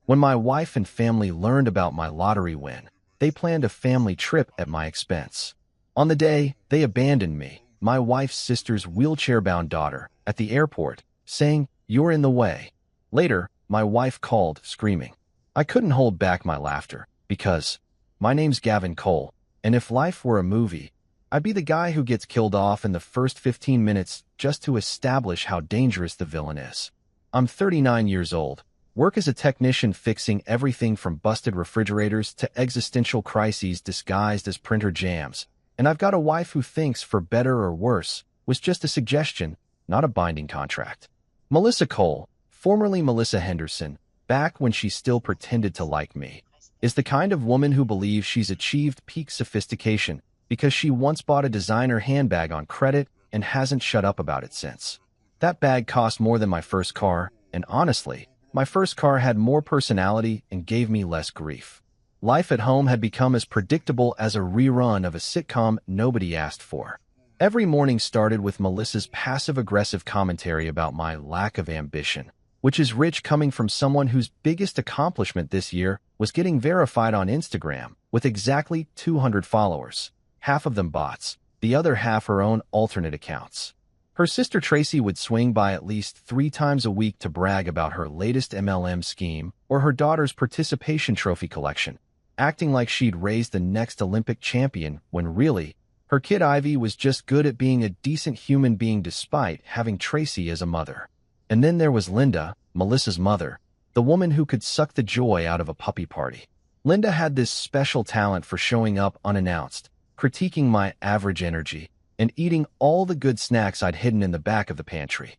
When my wife and family learned about my lottery win, they planned a family trip at my expense. On the day, they abandoned me, my wife's sister's wheelchair-bound daughter, at the airport, saying, "You're in the way." Later, my wife called, screaming. I couldn't hold back my laughter, because my name's Gavin Cole, and if life were a movie, I'd be the guy who gets killed off in the first 15 minutes just to establish how dangerous the villain is. I'm 39 years old, work as a technician fixing everything from busted refrigerators to existential crises disguised as printer jams, and I've got a wife who thinks for better or worse was just a suggestion, not a binding contract. Melissa Cole, formerly Melissa Henderson, back when she still pretended to like me, is the kind of woman who believes she's achieved peak sophistication because she once bought a designer handbag on credit and hasn't shut up about it since. That bag cost more than my first car, and honestly, my first car had more personality and gave me less grief. Life at home had become as predictable as a rerun of a sitcom nobody asked for. Every morning started with Melissa's passive-aggressive commentary about my lack of ambition, which is rich coming from someone whose biggest accomplishment this year was getting verified on Instagram with exactly 200 followers, half of them bots, the other half her own alternate accounts. Her sister Tracy would swing by at least 3 times a week to brag about her latest MLM scheme or her daughter's participation trophy collection, acting like she'd raised the next Olympic champion when really, her kid Ivy was just good at being a decent human being despite having Tracy as a mother. And then there was Linda, Melissa's mother, the woman who could suck the joy out of a puppy party. Linda had this special talent for showing up unannounced, critiquing my average energy, and eating all the good snacks I'd hidden in the back of the pantry.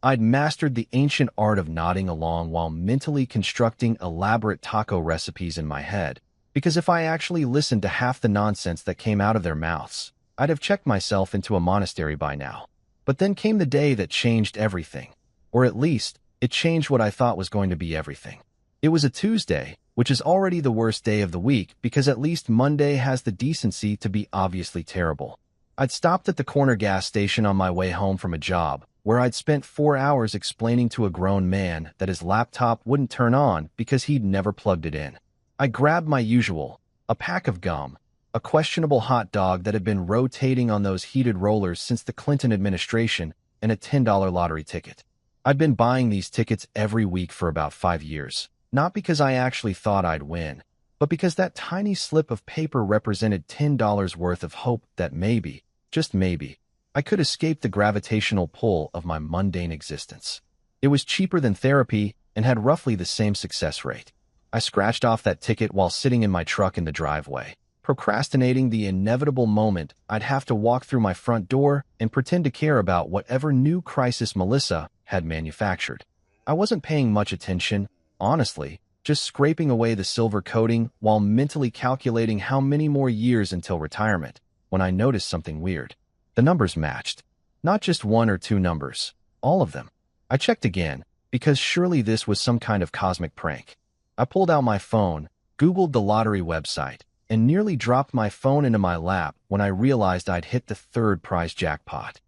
I'd mastered the ancient art of nodding along while mentally constructing elaborate taco recipes in my head, because if I actually listened to half the nonsense that came out of their mouths, I'd have checked myself into a monastery by now. But then came the day that changed everything, or at least, it changed what I thought was going to be everything. It was a Tuesday, which is already the worst day of the week because at least Monday has the decency to be obviously terrible. I'd stopped at the corner gas station on my way home from a job, where I'd spent 4 hours explaining to a grown man that his laptop wouldn't turn on because he'd never plugged it in. I grabbed my usual, a pack of gum, a questionable hot dog that had been rotating on those heated rollers since the Clinton administration, and a $10 lottery ticket. I'd been buying these tickets every week for about 5 years, not because I actually thought I'd win, but because that tiny slip of paper represented $10 worth of hope that maybe, just maybe, I could escape the gravitational pull of my mundane existence. It was cheaper than therapy and had roughly the same success rate. I scratched off that ticket while sitting in my truck in the driveway, procrastinating the inevitable moment I'd have to walk through my front door and pretend to care about whatever new crisis Melissa had manufactured. I wasn't paying much attention, honestly, just scraping away the silver coating while mentally calculating how many more years until retirement, when I noticed something weird. The numbers matched. Not just 1 or 2 numbers, all of them. I checked again, because surely this was some kind of cosmic prank. I pulled out my phone, Googled the lottery website, and nearly dropped my phone into my lap when I realized I'd hit the 3rd prize jackpot.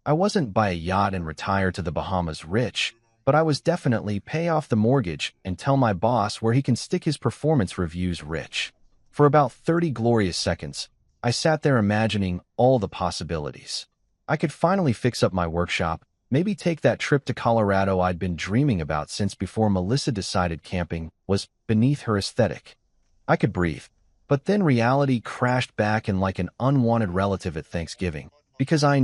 I wasn't buy a yacht and retire to the Bahamas rich, but I was definitely pay off the mortgage and tell my boss where he can stick his performance reviews rich. For about 30 glorious seconds, I sat there imagining all the possibilities. I could finally fix up my workshop, maybe take that trip to Colorado I'd been dreaming about since before Melissa decided camping was beneath her aesthetic. I could breathe, but then reality crashed back in like an unwanted relative at Thanksgiving, because I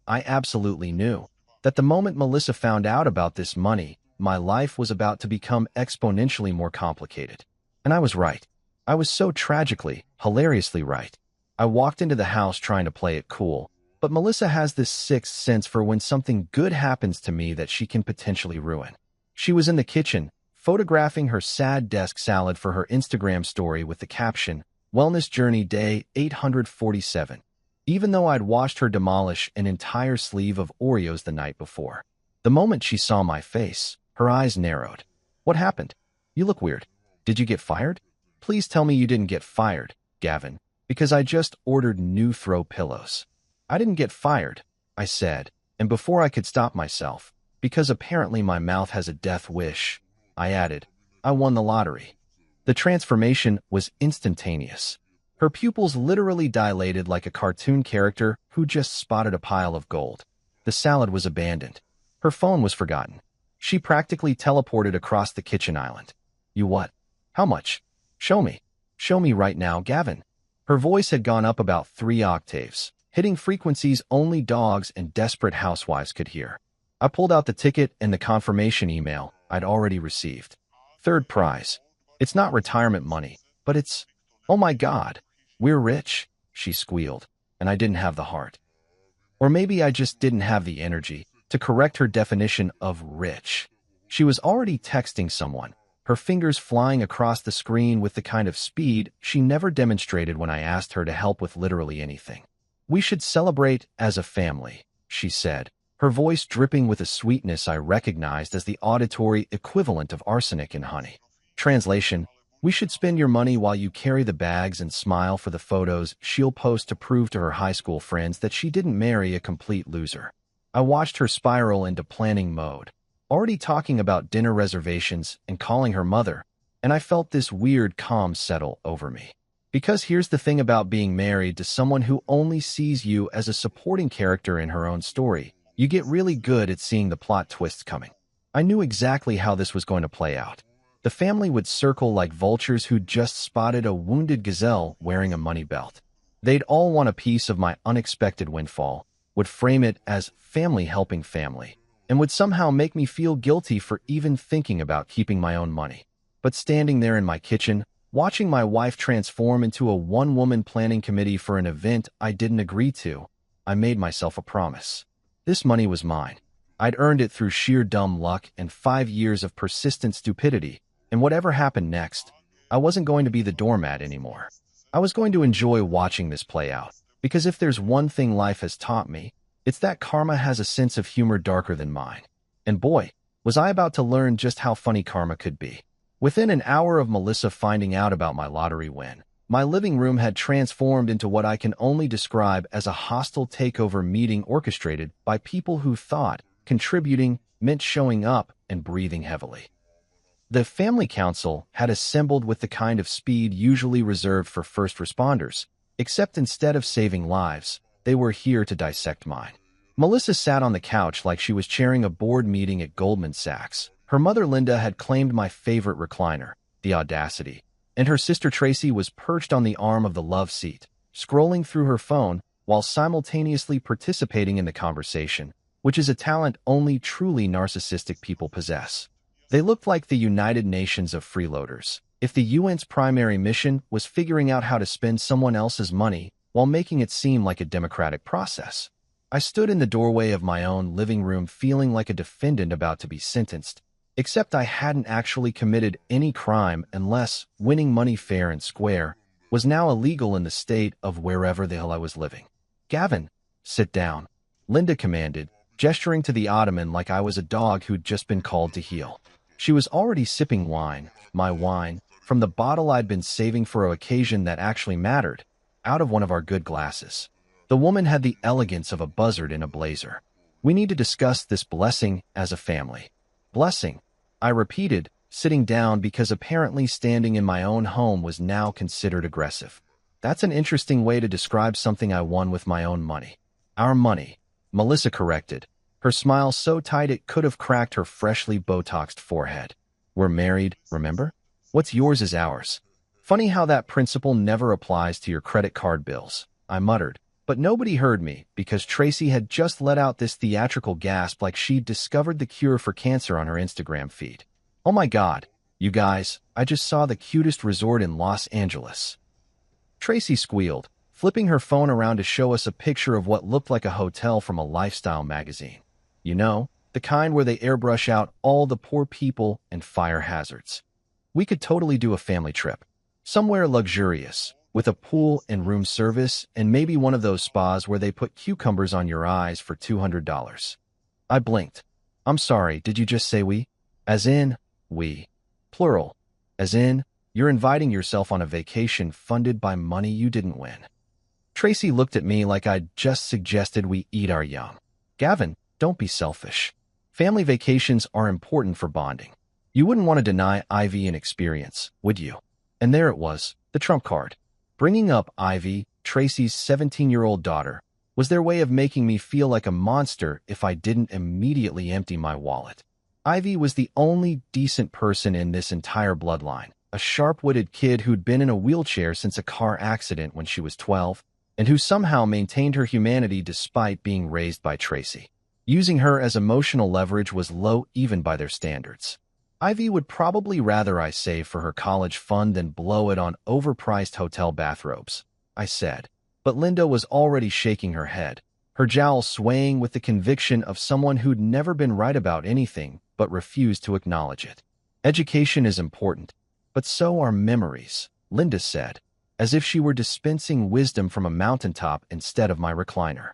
absolutely knew, that the moment Melissa found out about this money, my life was about to become exponentially more complicated. And I was right. I was so tragically, hilariously right. I walked into the house trying to play it cool, but Melissa has this sixth sense for when something good happens to me that she can potentially ruin. She was in the kitchen, photographing her sad desk salad for her Instagram story with the caption, "Wellness Journey Day 847. Even though I'd watched her demolish an entire sleeve of Oreos the night before. The moment she saw my face, her eyes narrowed. "What happened? You look weird. Did you get fired?" "Please tell me you didn't get fired, Gavin, because I just ordered new throw pillows." "I didn't get fired," I said, and before I could stop myself, because apparently my mouth has a death wish, I added, I won the lottery. The transformation was instantaneous. Her pupils literally dilated like a cartoon character who just spotted a pile of gold. The salad was abandoned. Her phone was forgotten. She practically teleported across the kitchen island. You what? How much? Show me. Show me right now, Gavin. Her voice had gone up about 3 octaves, hitting frequencies only dogs and desperate housewives could hear. I pulled out the ticket and the confirmation email I'd already received. Third prize. It's not retirement money, but it's... Oh my God, we're rich, she squealed, and I didn't have the heart. Or maybe I just didn't have the energy to correct her definition of rich. She was already texting someone, her fingers flying across the screen with the kind of speed she never demonstrated when I asked her to help with literally anything. We should celebrate as a family, she said, her voice dripping with a sweetness I recognized as the auditory equivalent of arsenic in honey. Translation: we should spend your money while you carry the bags and smile for the photos she'll post to prove to her high school friends that she didn't marry a complete loser. I watched her spiral into planning mode, already talking about dinner reservations and calling her mother, and I felt this weird calm settle over me. Because here's the thing about being married to someone who only sees you as a supporting character in her own story, you get really good at seeing the plot twists coming. I knew exactly how this was going to play out. The family would circle like vultures who'd just spotted a wounded gazelle wearing a money belt. They'd all want a piece of my unexpected windfall, would frame it as family helping family, and would somehow make me feel guilty for even thinking about keeping my own money. But standing there in my kitchen, watching my wife transform into a one-woman planning committee for an event I didn't agree to, I made myself a promise. This money was mine. I'd earned it through sheer dumb luck and 5 years of persistent stupidity. And whatever happened next, I wasn't going to be the doormat anymore. I was going to enjoy watching this play out, because if there's one thing life has taught me, it's that karma has a sense of humor darker than mine. And boy, was I about to learn just how funny karma could be. Within an hour of Melissa finding out about my lottery win, my living room had transformed into what I can only describe as a hostile takeover meeting orchestrated by people who thought contributing meant showing up and breathing heavily. The family council had assembled with the kind of speed usually reserved for first responders, except instead of saving lives, they were here to dissect mine. Melissa sat on the couch like she was chairing a board meeting at Goldman Sachs. Her mother Linda had claimed my favorite recliner, the Audacity, and her sister Tracy was perched on the arm of the love seat, scrolling through her phone while simultaneously participating in the conversation, which is a talent only truly narcissistic people possess. They looked like the United Nations of freeloaders. If the UN's primary mission was figuring out how to spend someone else's money while making it seem like a democratic process. I stood in the doorway of my own living room feeling like a defendant about to be sentenced, except I hadn't actually committed any crime unless winning money fair and square was now illegal in the state of wherever the hell I was living. Gavin, sit down, Linda commanded, gesturing to the ottoman like I was a dog who'd just been called to heel. She was already sipping wine, my wine, from the bottle I'd been saving for an occasion that actually mattered, out of one of our good glasses. The woman had the elegance of a buzzard in a blazer. We need to discuss this blessing as a family. Blessing, I repeated, sitting down because apparently standing in my own home was now considered aggressive. That's an interesting way to describe something I won with my own money. Our money, Melissa corrected, her smile so tight it could have cracked her freshly Botoxed forehead. We're married, remember? What's yours is ours. Funny how that principle never applies to your credit card bills, I muttered. But nobody heard me because Tracy had just let out this theatrical gasp like she'd discovered the cure for cancer on her Instagram feed. Oh my God, you guys, I just saw the cutest resort in Los Angeles. Tracy squealed, flipping her phone around to show us a picture of what looked like a hotel from a lifestyle magazine. You know, the kind where they airbrush out all the poor people and fire hazards. We could totally do a family trip. Somewhere luxurious, with a pool and room service, and maybe one of those spas where they put cucumbers on your eyes for $200. I blinked. I'm sorry, did you just say we? As in, we. Plural. As in, you're inviting yourself on a vacation funded by money you didn't win. Tracy looked at me like I'd just suggested we eat our young. Gavin, don't be selfish. Family vacations are important for bonding. You wouldn't want to deny Ivy an experience, would you? And there it was, the trump card. Bringing up Ivy, Tracy's 17-year-old daughter, was their way of making me feel like a monster if I didn't immediately empty my wallet. Ivy was the only decent person in this entire bloodline, a sharp-witted kid who'd been in a wheelchair since a car accident when she was 12, and who somehow maintained her humanity despite being raised by Tracy. Using her as emotional leverage was low even by their standards. Ivy would probably rather I save for her college fund than blow it on overpriced hotel bathrobes, I said. But Linda was already shaking her head, her jowls swaying with the conviction of someone who'd never been right about anything but refused to acknowledge it. Education is important, but so are memories, Linda said, as if she were dispensing wisdom from a mountaintop instead of my recliner.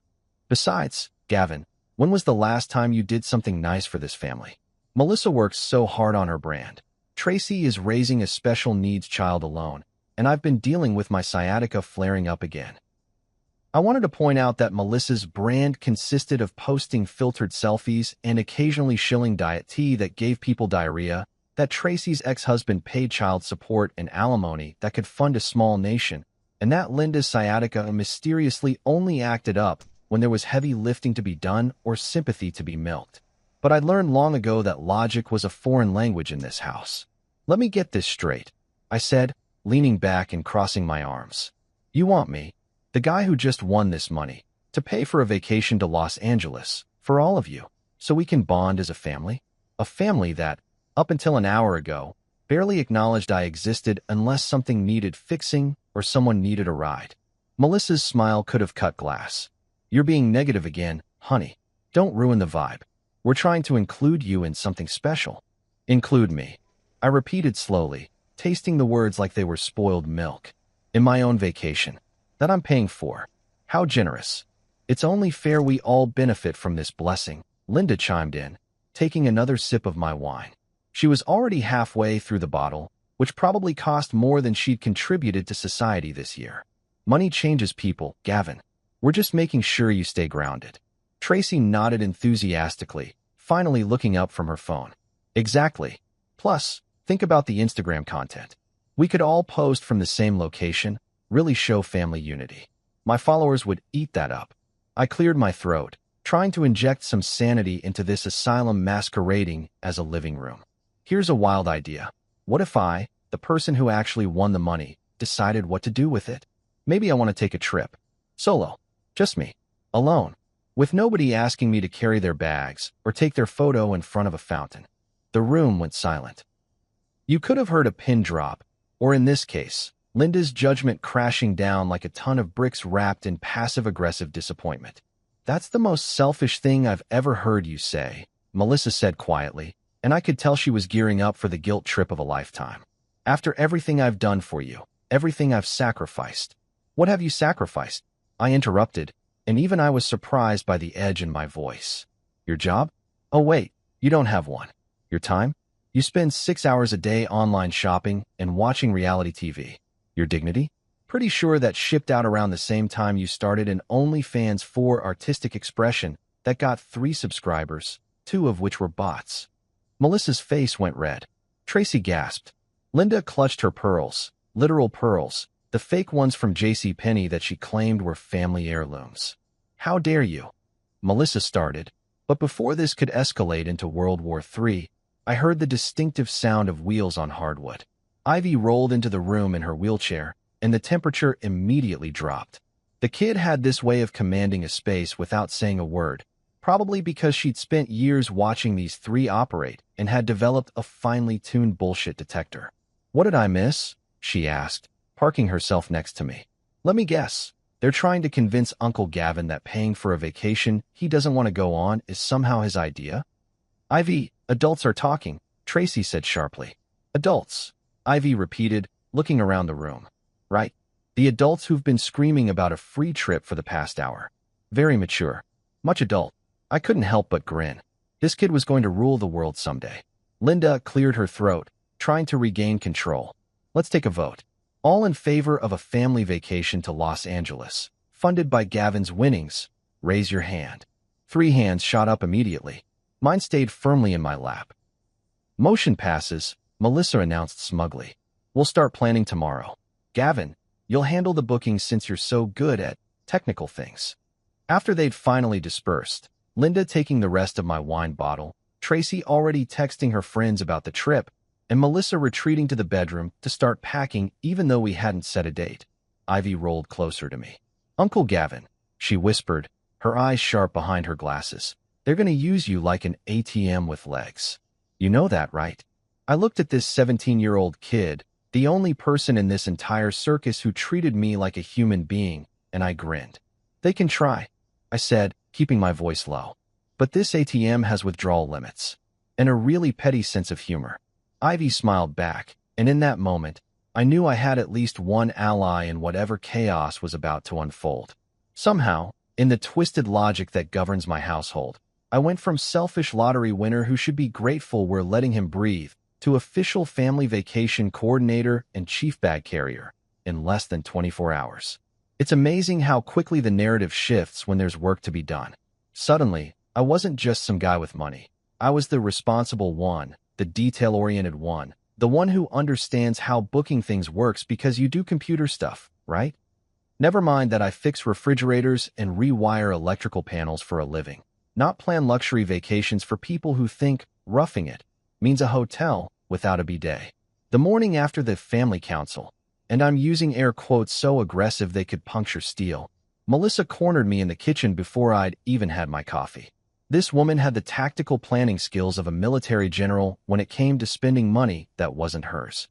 Besides, Gavin, when was the last time you did something nice for this family? Melissa works so hard on her brand. Tracy is raising a special needs child alone, and I've been dealing with my sciatica flaring up again. I wanted to point out that Melissa's brand consisted of posting filtered selfies and occasionally shilling diet tea that gave people diarrhea, that Tracy's ex-husband paid child support and alimony that could fund a small nation, and that Linda's sciatica mysteriously only acted up when there was heavy lifting to be done or sympathy to be milked. But I'd learned long ago that logic was a foreign language in this house. Let me get this straight, I said, leaning back and crossing my arms. You want me, the guy who just won this money, to pay for a vacation to Los Angeles, for all of you, so we can bond as a family? A family that, up until an hour ago, barely acknowledged I existed unless something needed fixing or someone needed a ride. Melissa's smile could have cut glass. You're being negative again, honey. Don't ruin the vibe. We're trying to include you in something special. Include me, I repeated slowly, tasting the words like they were spoiled milk. In my own vacation. That I'm paying for. How generous. It's only fair we all benefit from this blessing, Linda chimed in, taking another sip of my wine. She was already halfway through the bottle, which probably cost more than she'd contributed to society this year. Money changes people, Gavin. We're just making sure you stay grounded. Tracy nodded enthusiastically, finally looking up from her phone. Exactly. Plus, think about the Instagram content. We could all post from the same location, really show family unity. My followers would eat that up. I cleared my throat, trying to inject some sanity into this asylum masquerading as a living room. Here's a wild idea. What if I, the person who actually won the money, decided what to do with it? Maybe I want to take a trip. Solo. Just me. Alone. With nobody asking me to carry their bags or take their photo in front of a fountain. The room went silent. You could have heard a pin drop, or in this case, Linda's judgment crashing down like a ton of bricks wrapped in passive-aggressive disappointment. That's the most selfish thing I've ever heard you say, Melissa said quietly, and I could tell she was gearing up for the guilt trip of a lifetime. After everything I've done for you, everything I've sacrificed. What have you sacrificed? I interrupted, and even I was surprised by the edge in my voice. Your job? Oh wait, you don't have one. Your time? You spend 6 hours a day online shopping and watching reality TV. Your dignity? Pretty sure that shipped out around the same time you started an OnlyFans for artistic expression that got 3 subscribers, 2 of which were bots. Melissa's face went red. Tracy gasped. Linda clutched her pearls, literal pearls, the fake ones from JCPenney that she claimed were family heirlooms. How dare you? Melissa started, but before this could escalate into World War III, I heard the distinctive sound of wheels on hardwood. Ivy rolled into the room in her wheelchair, and the temperature immediately dropped. The kid had this way of commanding a space without saying a word, probably because she'd spent years watching these 3 operate and had developed a finely tuned bullshit detector. What did I miss? She asked, parking herself next to me. Let me guess. They're trying to convince Uncle Gavin that paying for a vacation he doesn't want to go on is somehow his idea? Ivy, adults are talking, Tracy said sharply. Adults, Ivy repeated, looking around the room. Right. The adults who've been screaming about a free trip for the past hour. Very mature. Much adult. I couldn't help but grin. This kid was going to rule the world someday. Linda cleared her throat, trying to regain control. Let's take a vote. All in favor of a family vacation to Los Angeles, funded by Gavin's winnings, raise your hand. 3 hands shot up immediately. Mine stayed firmly in my lap. Motion passes, Melissa announced smugly. We'll start planning tomorrow. Gavin, you'll handle the bookings since you're so good at technical things. After they'd finally dispersed, Linda taking the rest of my wine bottle, Tracy already texting her friends about the trip, and Melissa retreating to the bedroom to start packing even though we hadn't set a date, Ivy rolled closer to me. Uncle Gavin, she whispered, her eyes sharp behind her glasses. They're going to use you like an ATM with legs. You know that, right? I looked at this 17-year-old kid, the only person in this entire circus who treated me like a human being, and I grinned. They can try, I said, keeping my voice low. But this ATM has withdrawal limits and a really petty sense of humor. Ivy smiled back, and in that moment, I knew I had at least one ally in whatever chaos was about to unfold. Somehow, in the twisted logic that governs my household, I went from selfish lottery winner who should be grateful we're letting him breathe to official family vacation coordinator and chief bag carrier in less than 24 hours. It's amazing how quickly the narrative shifts when there's work to be done. Suddenly, I wasn't just some guy with money. I was the responsible one, the detail-oriented one, the one who understands how booking things works because you do computer stuff, right? Never mind that I fix refrigerators and rewire electrical panels for a living. Not plan luxury vacations for people who think roughing it means a hotel without a bidet. The morning after the family council, and I'm using air quotes so aggressive they could puncture steel, Melissa cornered me in the kitchen before I'd even had my coffee. This woman had the tactical planning skills of a military general when it came to spending money that wasn't hers.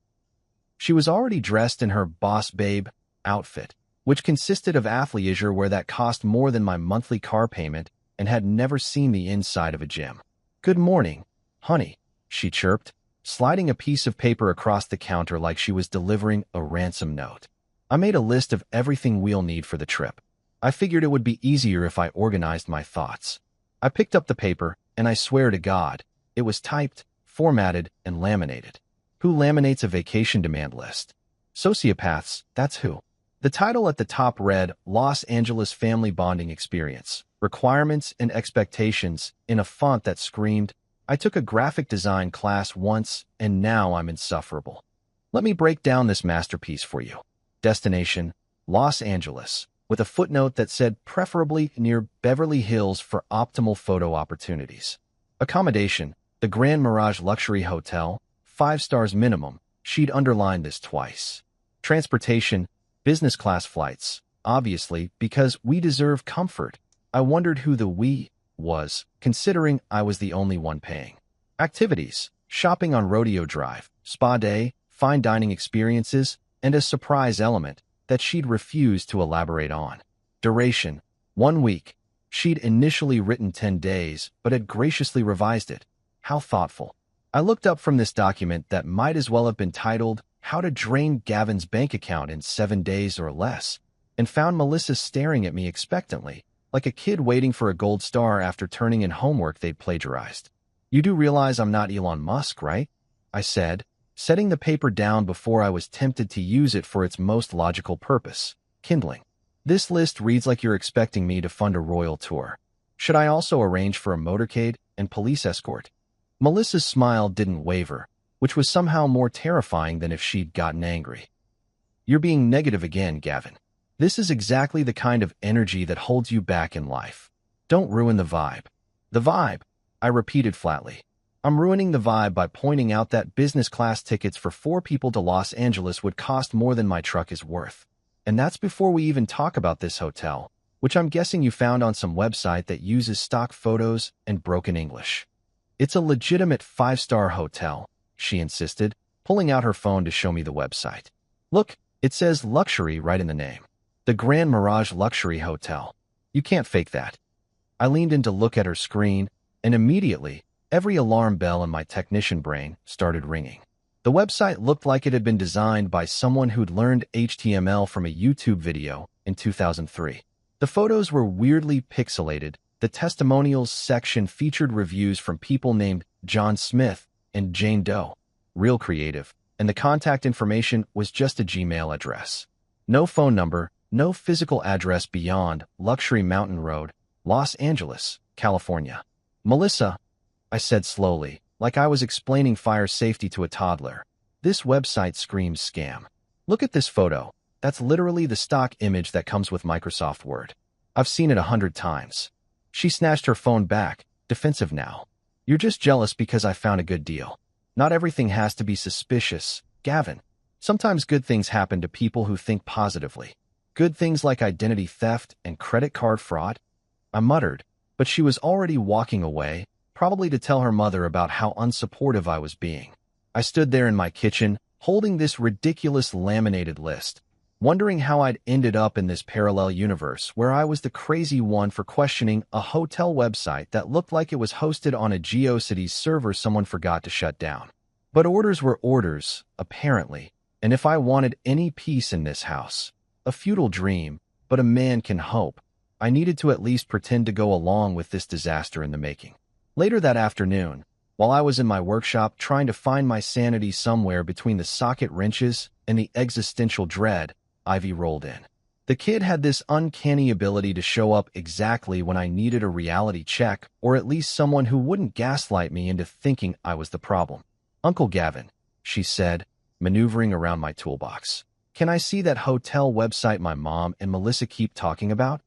She was already dressed in her boss babe outfit, which consisted of athleisure wear that cost more than my monthly car payment and had never seen the inside of a gym. "Good morning, honey," she chirped, sliding a piece of paper across the counter like she was delivering a ransom note. I made a list of everything we'll need for the trip. I figured it would be easier if I organized my thoughts. I picked up the paper, and I swear to God, it was typed, formatted, and laminated. Who laminates a vacation demand list? Sociopaths, that's who. The title at the top read, Los Angeles Family Bonding Experience, Requirements and Expectations, in a font that screamed, I took a graphic design class once, and now I'm insufferable. Let me break down this masterpiece for you. Destination, Los Angeles, with a footnote that said preferably near Beverly Hills for optimal photo opportunities. Accommodation, the Grand Mirage Luxury Hotel, 5 stars minimum. She'd underlined this twice. Transportation, business class flights, obviously, because we deserve comfort. I wondered who the we was, considering I was the only one paying. Activities, shopping on Rodeo Drive, spa day, fine dining experiences, and a surprise element that she'd refused to elaborate on. Duration, 1 week. She'd initially written 10 days, but had graciously revised it. How thoughtful. I looked up from this document that might as well have been titled, How to Drain Gavin's Bank Account in 7 Days or Less, and found Melissa staring at me expectantly, like a kid waiting for a gold star after turning in homework they'd plagiarized. You do realize I'm not Elon Musk, right? I said, setting the paper down before I was tempted to use it for its most logical purpose, kindling. This list reads like you're expecting me to fund a royal tour. Should I also arrange for a motorcade and police escort? Melissa's smile didn't waver, which was somehow more terrifying than if she'd gotten angry. You're being negative again, Gavin. This is exactly the kind of energy that holds you back in life. Don't ruin the vibe. The vibe, I repeated flatly. I'm ruining the vibe by pointing out that business class tickets for 4 people to Los Angeles would cost more than my truck is worth. And that's before we even talk about this hotel, which I'm guessing you found on some website that uses stock photos and broken English. It's a legitimate 5-star hotel, she insisted, pulling out her phone to show me the website. Look, it says luxury right in the name. The Grand Mirage Luxury Hotel. You can't fake that. I leaned in to look at her screen, and immediately, every alarm bell in my technician brain started ringing. The website looked like it had been designed by someone who'd learned HTML from a YouTube video in 2003. The photos were weirdly pixelated. The testimonials section featured reviews from people named John Smith and Jane Doe. Real creative. And the contact information was just a Gmail address. No phone number, no physical address beyond Luxury Mountain Road, Los Angeles, California. Melissa, I said slowly, like I was explaining fire safety to a toddler. This website screams scam. Look at this photo. That's literally the stock image that comes with Microsoft Word. I've seen it 100 times. She snatched her phone back, defensive now. You're just jealous because I found a good deal. Not everything has to be suspicious, Gavin. Sometimes good things happen to people who think positively. Good things like identity theft and credit card fraud. I muttered, but she was already walking away, probably to tell her mother about how unsupportive I was being. I stood there in my kitchen, holding this ridiculous laminated list, wondering how I'd ended up in this parallel universe where I was the crazy one for questioning a hotel website that looked like it was hosted on a GeoCities server someone forgot to shut down. But orders were orders, apparently, and if I wanted any peace in this house, a futile dream, but a man can hope, I needed to at least pretend to go along with this disaster in the making. Later that afternoon, while I was in my workshop trying to find my sanity somewhere between the socket wrenches and the existential dread, Ivy rolled in. The kid had this uncanny ability to show up exactly when I needed a reality check, or at least someone who wouldn't gaslight me into thinking I was the problem. Uncle Gavin, she said, maneuvering around my toolbox. Can I see that hotel website my mom and Melissa keep talking about?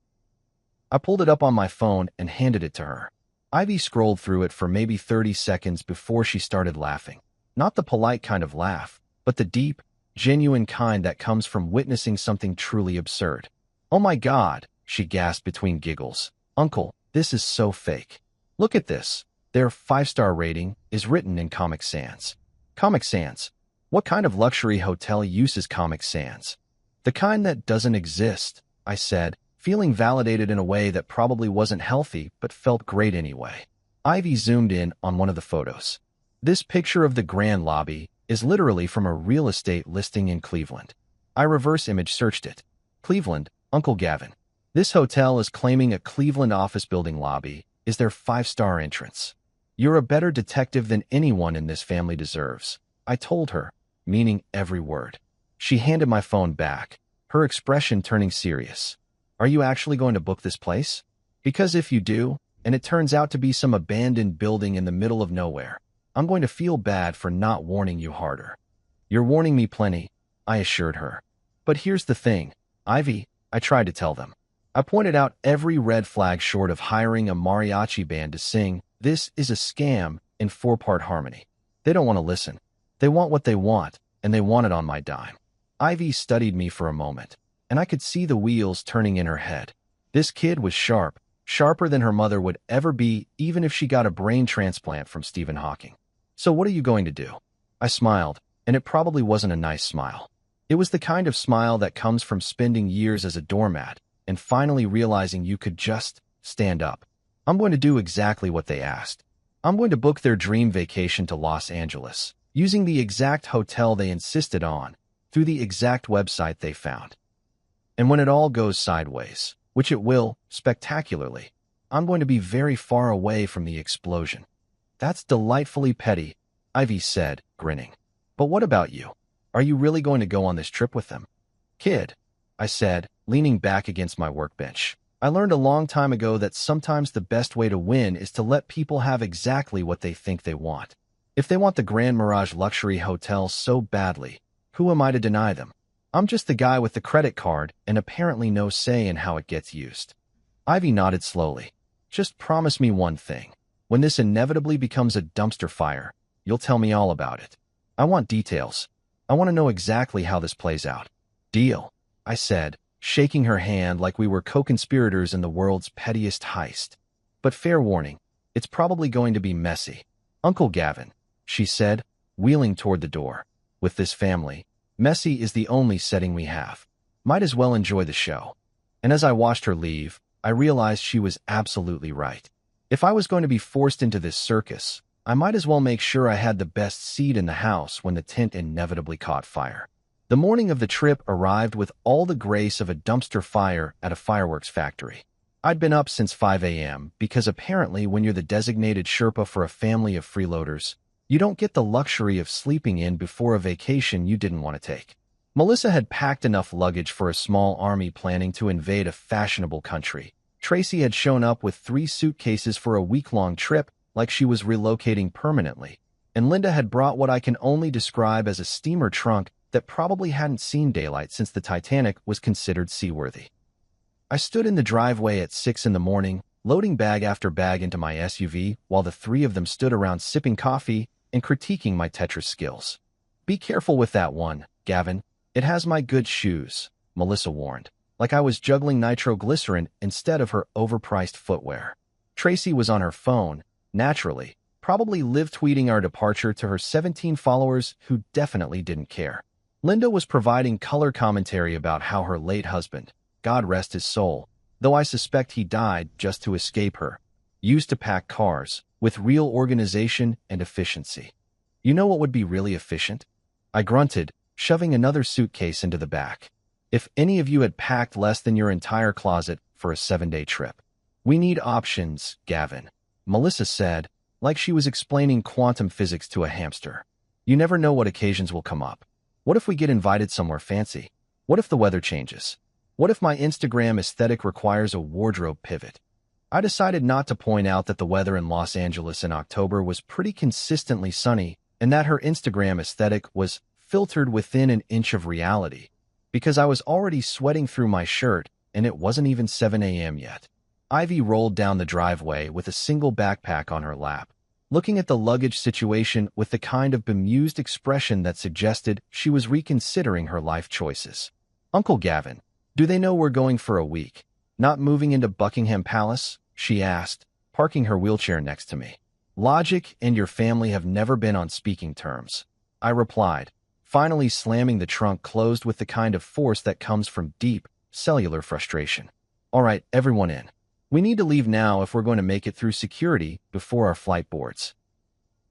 I pulled it up on my phone and handed it to her. Ivy scrolled through it for maybe 30 seconds before she started laughing. Not the polite kind of laugh, but the deep, genuine kind that comes from witnessing something truly absurd. Oh my God, she gasped between giggles. Uncle, this is so fake. Look at this. Their 5-star rating is written in Comic Sans. Comic Sans? What kind of luxury hotel uses Comic Sans? The kind that doesn't exist, I said, feeling validated in a way that probably wasn't healthy but felt great anyway. Ivy zoomed in on one of the photos. This picture of the Grand Lobby is literally from a real estate listing in Cleveland. I reverse image searched it. Cleveland, Uncle Gavin. This hotel is claiming a Cleveland office building lobby is their 5-star entrance. You're a better detective than anyone in this family deserves, I told her, meaning every word. She handed my phone back, her expression turning serious. Are you actually going to book this place? Because if you do, and it turns out to be some abandoned building in the middle of nowhere, I'm going to feel bad for not warning you harder. You're warning me plenty, I assured her. But here's the thing, Ivy, I tried to tell them. I pointed out every red flag short of hiring a mariachi band to sing "This is a Scam" in 4-part harmony. They don't want to listen. They want what they want, and they want it on my dime. Ivy studied me for a moment, and I could see the wheels turning in her head. This kid was sharp, sharper than her mother would ever be, even if she got a brain transplant from Stephen Hawking. So what are you going to do? I smiled, and it probably wasn't a nice smile. It was the kind of smile that comes from spending years as a doormat and finally realizing you could just stand up. I'm going to do exactly what they asked. I'm going to book their dream vacation to Los Angeles, using the exact hotel they insisted on, through the exact website they found. And when it all goes sideways, which it will, spectacularly, I'm going to be very far away from the explosion. That's delightfully petty, Ivy said, grinning. But what about you? Are you really going to go on this trip with them? Kid, I said, leaning back against my workbench. I learned a long time ago that sometimes the best way to win is to let people have exactly what they think they want. If they want the Grand Mirage luxury hotel so badly, who am I to deny them? I'm just the guy with the credit card and apparently no say in how it gets used. Ivy nodded slowly. Just promise me one thing. When this inevitably becomes a dumpster fire, you'll tell me all about it. I want details. I want to know exactly how this plays out. Deal, I said, shaking her hand like we were co-conspirators in the world's pettiest heist. But fair warning, it's probably going to be messy. Uncle Gavin, she said, wheeling toward the door. With this family, messy is the only setting we have. Might as well enjoy the show. And as I watched her leave, I realized she was absolutely right. If I was going to be forced into this circus, I might as well make sure I had the best seat in the house when the tent inevitably caught fire. The morning of the trip arrived with all the grace of a dumpster fire at a fireworks factory. I'd been up since 5 a.m. because apparently when you're the designated Sherpa for a family of freeloaders, you don't get the luxury of sleeping in before a vacation you didn't want to take. Melissa had packed enough luggage for a small army planning to invade a fashionable country. Tracy had shown up with 3 suitcases for a week-long trip like she was relocating permanently, and Linda had brought what I can only describe as a steamer trunk that probably hadn't seen daylight since the Titanic was considered seaworthy. I stood in the driveway at 6 in the morning, loading bag after bag into my SUV while the three of them stood around sipping coffee and critiquing my Tetris skills. "Be careful with that one, Gavin. It has my good shoes," Melissa warned, like I was juggling nitroglycerin instead of her overpriced footwear. Tracy was on her phone, naturally, probably live tweeting our departure to her 17 followers who definitely didn't care. Linda was providing color commentary about how her late husband, God rest his soul, though I suspect he died just to escape her, used to pack cars with real organization and efficiency. "You know what would be really efficient?" I grunted, shoving another suitcase into the back. "If any of you had packed less than your entire closet for a 7-day trip." "We need options, Gavin," Melissa said, like she was explaining quantum physics to a hamster. "You never know what occasions will come up. What if we get invited somewhere fancy? What if the weather changes? What if my Instagram aesthetic requires a wardrobe pivot?" I decided not to point out that the weather in Los Angeles in October was pretty consistently sunny and that her Instagram aesthetic was filtered within an inch of reality, because I was already sweating through my shirt and it wasn't even 7 a.m. yet. Ivy rolled down the driveway with a single backpack on her lap, looking at the luggage situation with the kind of bemused expression that suggested she was reconsidering her life choices. "Uncle Gavin, do they know we're going for a week? Not moving into Buckingham Palace?" she asked, parking her wheelchair next to me. "Logic and your family have never been on speaking terms," I replied, finally slamming the trunk closed with the kind of force that comes from deep, cellular frustration. "All right, everyone in. We need to leave now if we're going to make it through security before our flight boards."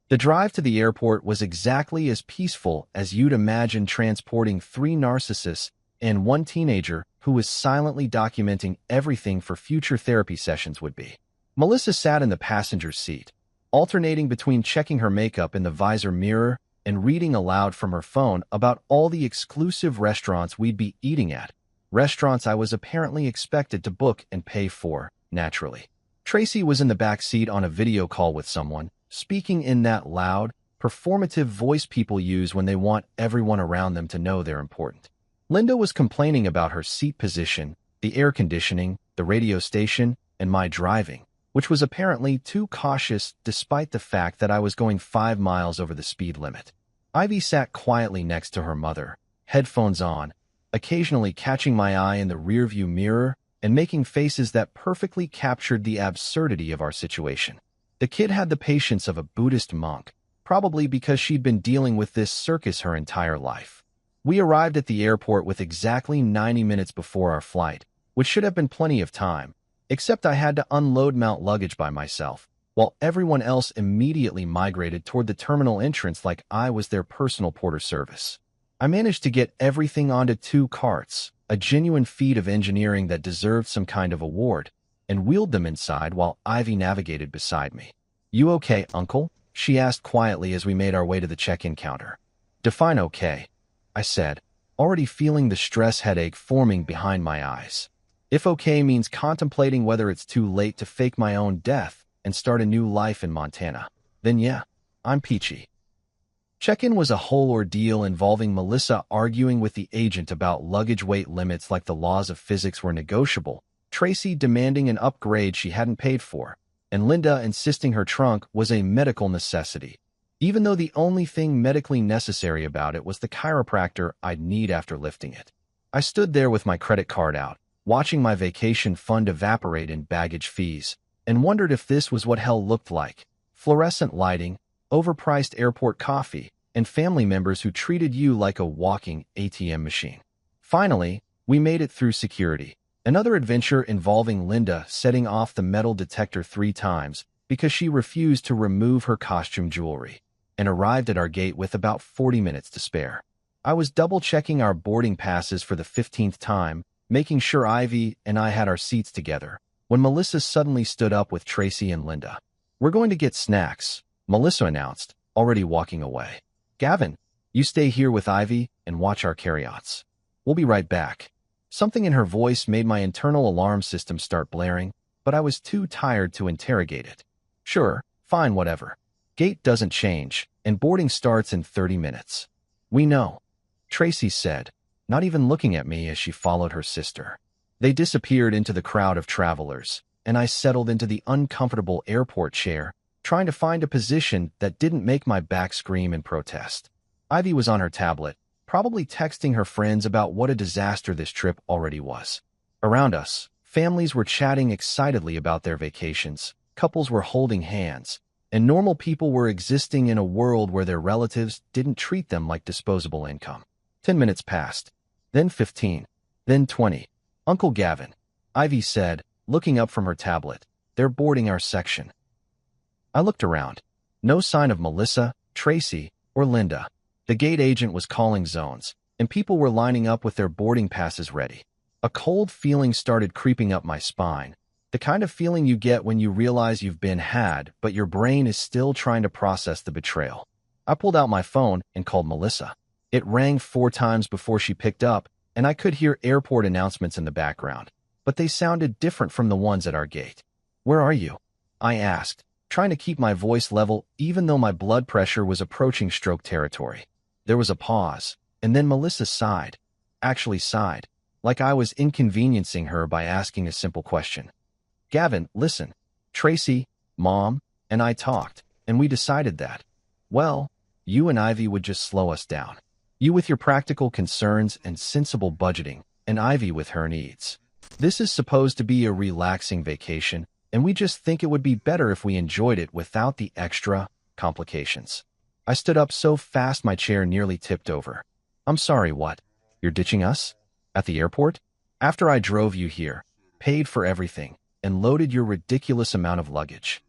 The drive to the airport was exactly as peaceful as you'd imagine transporting 3 narcissists and 1 teenager who was silently documenting everything for future therapy sessions would be. Melissa sat in the passenger seat, alternating between checking her makeup in the visor mirror and reading aloud from her phone about all the exclusive restaurants we'd be eating at, restaurants I was apparently expected to book and pay for, naturally. Tracy was in the back seat on a video call with someone, speaking in that loud, performative voice people use when they want everyone around them to know they're important. Linda was complaining about her seat position, the air conditioning, the radio station, and my driving, which was apparently too cautious despite the fact that I was going 5 miles over the speed limit. Ivy sat quietly next to her mother, headphones on, occasionally catching my eye in the rearview mirror and making faces that perfectly captured the absurdity of our situation. The kid had the patience of a Buddhist monk, probably because she'd been dealing with this circus her entire life. We arrived at the airport with exactly 90 minutes before our flight, which should have been plenty of time, except I had to unload mount luggage by myself, while everyone else immediately migrated toward the terminal entrance like I was their personal porter service. I managed to get everything onto 2 carts, a genuine feat of engineering that deserved some kind of award, and wheeled them inside while Ivy navigated beside me. "You okay, Uncle?" she asked quietly as we made our way to the check-in counter. "Define okay," I said, already feeling the stress headache forming behind my eyes. If okay means contemplating whether it's too late to fake my own death and start a new life in Montana, then yeah, I'm peachy. Check-in was a whole ordeal involving Melissa arguing with the agent about luggage weight limits like the laws of physics were negotiable, Tracy demanding an upgrade she hadn't paid for, and Linda insisting her trunk was a medical necessity, even though the only thing medically necessary about it was the chiropractor I'd need after lifting it. I stood there with my credit card out, watching my vacation fund evaporate in baggage fees, and wondered if this was what hell looked like: fluorescent lighting, overpriced airport coffee, and family members who treated you like a walking ATM machine. Finally, we made it through security, another adventure involving Linda setting off the metal detector 3 times because she refused to remove her costume jewelry, and arrived at our gate with about 40 minutes to spare. I was double-checking our boarding passes for the 15th time, making sure Ivy and I had our seats together, when Melissa suddenly stood up with Tracy and Linda. "We're going to get snacks," Melissa announced, already walking away. "Gavin, you stay here with Ivy and watch our carry-outs. We'll be right back." Something in her voice made my internal alarm system start blaring, but I was too tired to interrogate it. "Sure, fine, whatever. Gate doesn't change," and boarding starts in 30 minutes. We know, Tracy said, not even looking at me as she followed her sister. They disappeared into the crowd of travelers, and I settled into the uncomfortable airport chair, trying to find a position that didn't make my back scream in protest. Ivy was on her tablet, probably texting her friends about what a disaster this trip already was. Around us, families were chatting excitedly about their vacations, couples were holding hands, and normal people were existing in a world where their relatives didn't treat them like disposable income. 10 minutes passed, then 15, then 20. Uncle Gavin, Ivy said, looking up from her tablet, they're boarding our section. I looked around. No sign of Melissa, Tracy, or Linda. The gate agent was calling zones, and people were lining up with their boarding passes ready. A cold feeling started creeping up my spine, the kind of feeling you get when you realize you've been had, but your brain is still trying to process the betrayal. I pulled out my phone and called Melissa. It rang 4 times before she picked up, and I could hear airport announcements in the background, but they sounded different from the ones at our gate. "Where are you?" I asked, trying to keep my voice level even though my blood pressure was approaching stroke territory. There was a pause, and then Melissa sighed. Actually sighed, like I was inconveniencing her by asking a simple question. "Gavin, listen. Tracy, Mom, and I talked, and we decided that, well, you and Ivy would just slow us down. You with your practical concerns and sensible budgeting, and Ivy with her needs. This is supposed to be a relaxing vacation, and we just think it would be better if we enjoyed it without the extra complications." I stood up so fast my chair nearly tipped over. "I'm sorry, what? You're ditching us? At the airport? After I drove you here, paid for everything, and loaded your ridiculous amount of luggage?"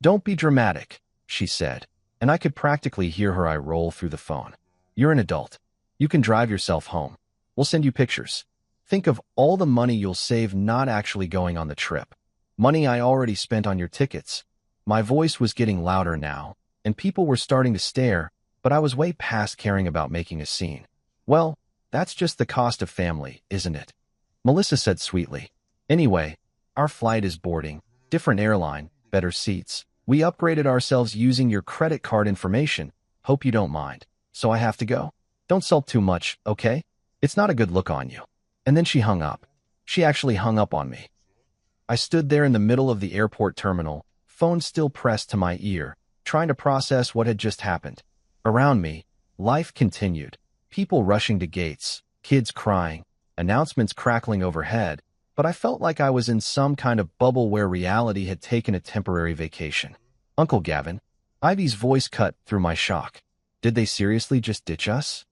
"Don't be dramatic," she said, and I could practically hear her eye roll through the phone. "You're an adult. You can drive yourself home. We'll send you pictures. Think of all the money you'll save not actually going on the trip. Money I already spent on your tickets." My voice was getting louder now, and people were starting to stare, but I was way past caring about making a scene. "Well, that's just the cost of family, isn't it?" Melissa said sweetly. "Anyway, our flight is boarding. Different airline, better seats. We upgraded ourselves using your credit card information. Hope you don't mind. So I have to go. Don't sulk too much, okay? It's not a good look on you." And then she hung up. She actually hung up on me. I stood there in the middle of the airport terminal, phone still pressed to my ear, trying to process what had just happened. Around me, life continued. People rushing to gates, kids crying, announcements crackling overhead, but I felt like I was in some kind of bubble where reality had taken a temporary vacation. "Uncle Gavin," Ivy's voice cut through my shock. "Did they seriously just ditch us?"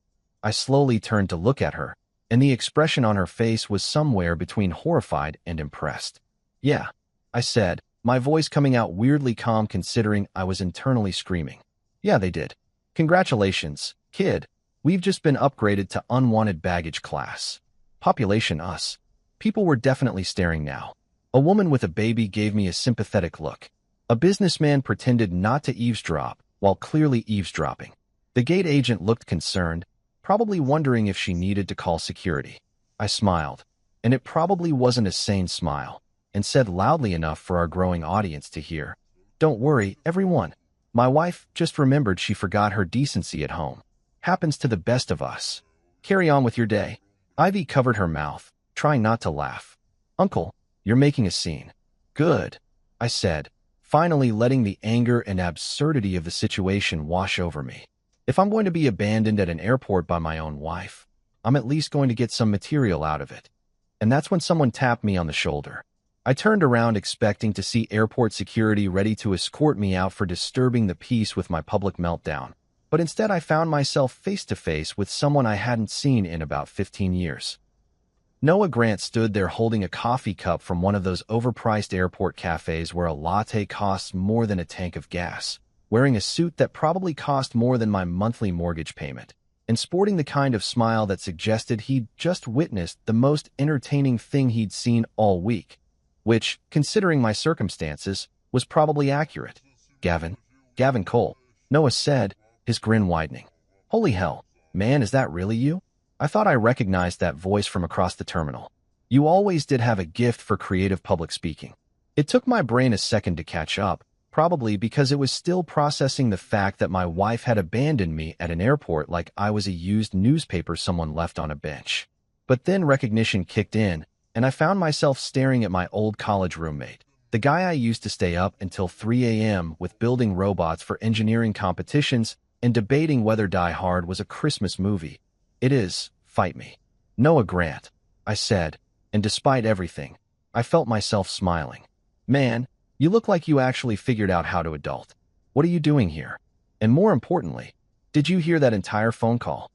I slowly turned to look at her, and the expression on her face was somewhere between horrified and impressed. "Yeah," I said, my voice coming out weirdly calm considering I was internally screaming. "Yeah, they did. Congratulations, kid. We've just been upgraded to unwanted baggage class. Population us." People were definitely staring now. A woman with a baby gave me a sympathetic look. A businessman pretended not to eavesdrop while clearly eavesdropping. The gate agent looked concerned, probably wondering if she needed to call security. I smiled, and it probably wasn't a sane smile, and said loudly enough for our growing audience to hear, "Don't worry, everyone. My wife just remembered she forgot her decency at home. Happens to the best of us. Carry on with your day." Ivy covered her mouth, trying not to laugh. "Uncle, you're making a scene." "Good," I said, finally letting the anger and absurdity of the situation wash over me. If I'm going to be abandoned at an airport by my own wife, I'm at least going to get some material out of it. And that's when someone tapped me on the shoulder. I turned around expecting to see airport security ready to escort me out for disturbing the peace with my public meltdown, but instead I found myself face to face with someone I hadn't seen in about 15 years. Noah Grant stood there holding a coffee cup from one of those overpriced airport cafes where a latte costs more than a tank of gas, wearing a suit that probably cost more than my monthly mortgage payment, and sporting the kind of smile that suggested he'd just witnessed the most entertaining thing he'd seen all week, which, considering my circumstances, was probably accurate. Gavin Cole," Noah said, his grin widening. "Holy hell, man, is that really you? I thought I recognized that voice from across the terminal. You always did have a gift for creative public speaking." It took my brain a second to catch up, probably because it was still processing the fact that my wife had abandoned me at an airport like I was a used newspaper someone left on a bench. But then recognition kicked in, and I found myself staring at my old college roommate, the guy I used to stay up until 3 a.m. with building robots for engineering competitions and debating whether Die Hard was a Christmas movie. It is, fight me. Noah Grant, I said, and despite everything, I felt myself smiling. Man, you look like you actually figured out how to adult. What are you doing here? And more importantly, did you hear that entire phone call?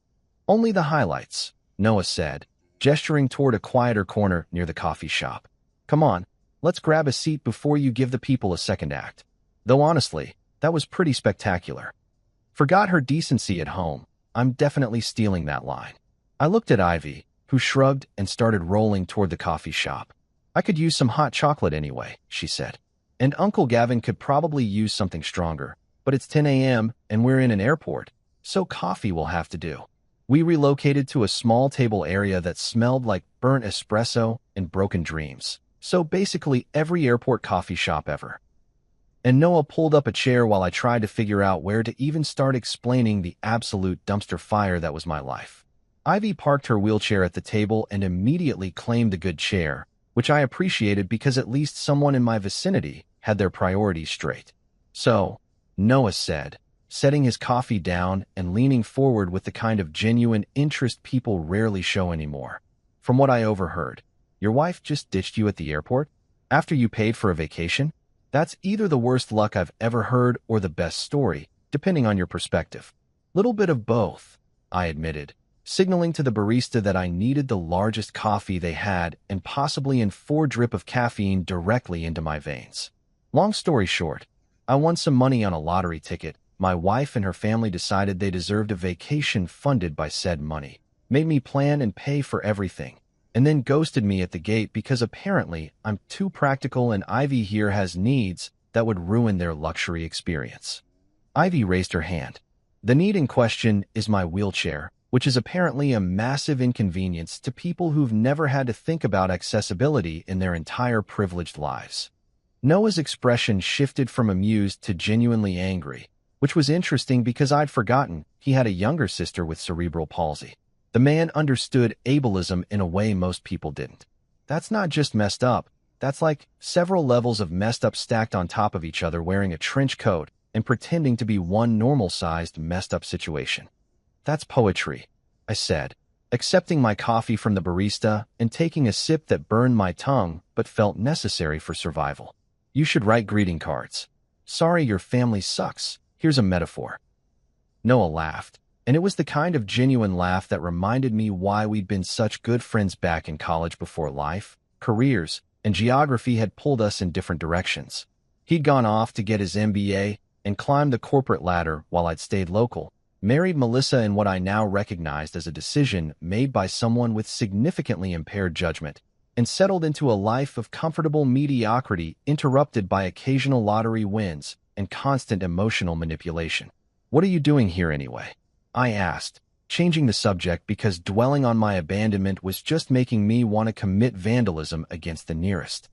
Only the highlights, Noah said, gesturing toward a quieter corner near the coffee shop. Come on, let's grab a seat before you give the people a second act. Though honestly, that was pretty spectacular. Forgot her decency at home. I'm definitely stealing that line. I looked at Ivy, who shrugged and started rolling toward the coffee shop. I could use some hot chocolate anyway, she said. And Uncle Gavin could probably use something stronger, but it's 10 a.m. and we're in an airport, so coffee will have to do. We relocated to a small table area that smelled like burnt espresso and broken dreams, so basically every airport coffee shop ever. And Noah pulled up a chair while I tried to figure out where to even start explaining the absolute dumpster fire that was my life. Ivy parked her wheelchair at the table and immediately claimed the good chair, which I appreciated because at least someone in my vicinity had their priorities straight. So, Noah said, setting his coffee down and leaning forward with the kind of genuine interest people rarely show anymore. From what I overheard, your wife just ditched you at the airport? After you paid for a vacation? That's either the worst luck I've ever heard or the best story, depending on your perspective. Little bit of both, I admitted, signaling to the barista that I needed the largest coffee they had and possibly in 4 drip of caffeine directly into my veins. Long story short, I won some money on a lottery ticket. My wife and her family decided they deserved a vacation funded by said money, made me plan and pay for everything, and then ghosted me at the gate because apparently I'm too practical and Ivy here has needs that would ruin their luxury experience. Ivy raised her hand. The need in question is my wheelchair, which is apparently a massive inconvenience to people who've never had to think about accessibility in their entire privileged lives. Noah's expression shifted from amused to genuinely angry, which was interesting because I'd forgotten he had a younger sister with cerebral palsy. The man understood ableism in a way most people didn't. That's not just messed up, that's like several levels of messed up stacked on top of each other wearing a trench coat and pretending to be one normal-sized messed up situation. That's poetry, I said, accepting my coffee from the barista and taking a sip that burned my tongue but felt necessary for survival. You should write greeting cards. Sorry your family sucks. Here's a metaphor. Noah laughed, and it was the kind of genuine laugh that reminded me why we'd been such good friends back in college before life, careers, and geography had pulled us in different directions. He'd gone off to get his MBA and climbed the corporate ladder while I'd stayed local, married Melissa in what I now recognized as a decision made by someone with significantly impaired judgment, and settled into a life of comfortable mediocrity interrupted by occasional lottery wins and constant emotional manipulation. What are you doing here anyway? I asked, changing the subject because dwelling on my abandonment was just making me want to commit vandalism against the nearest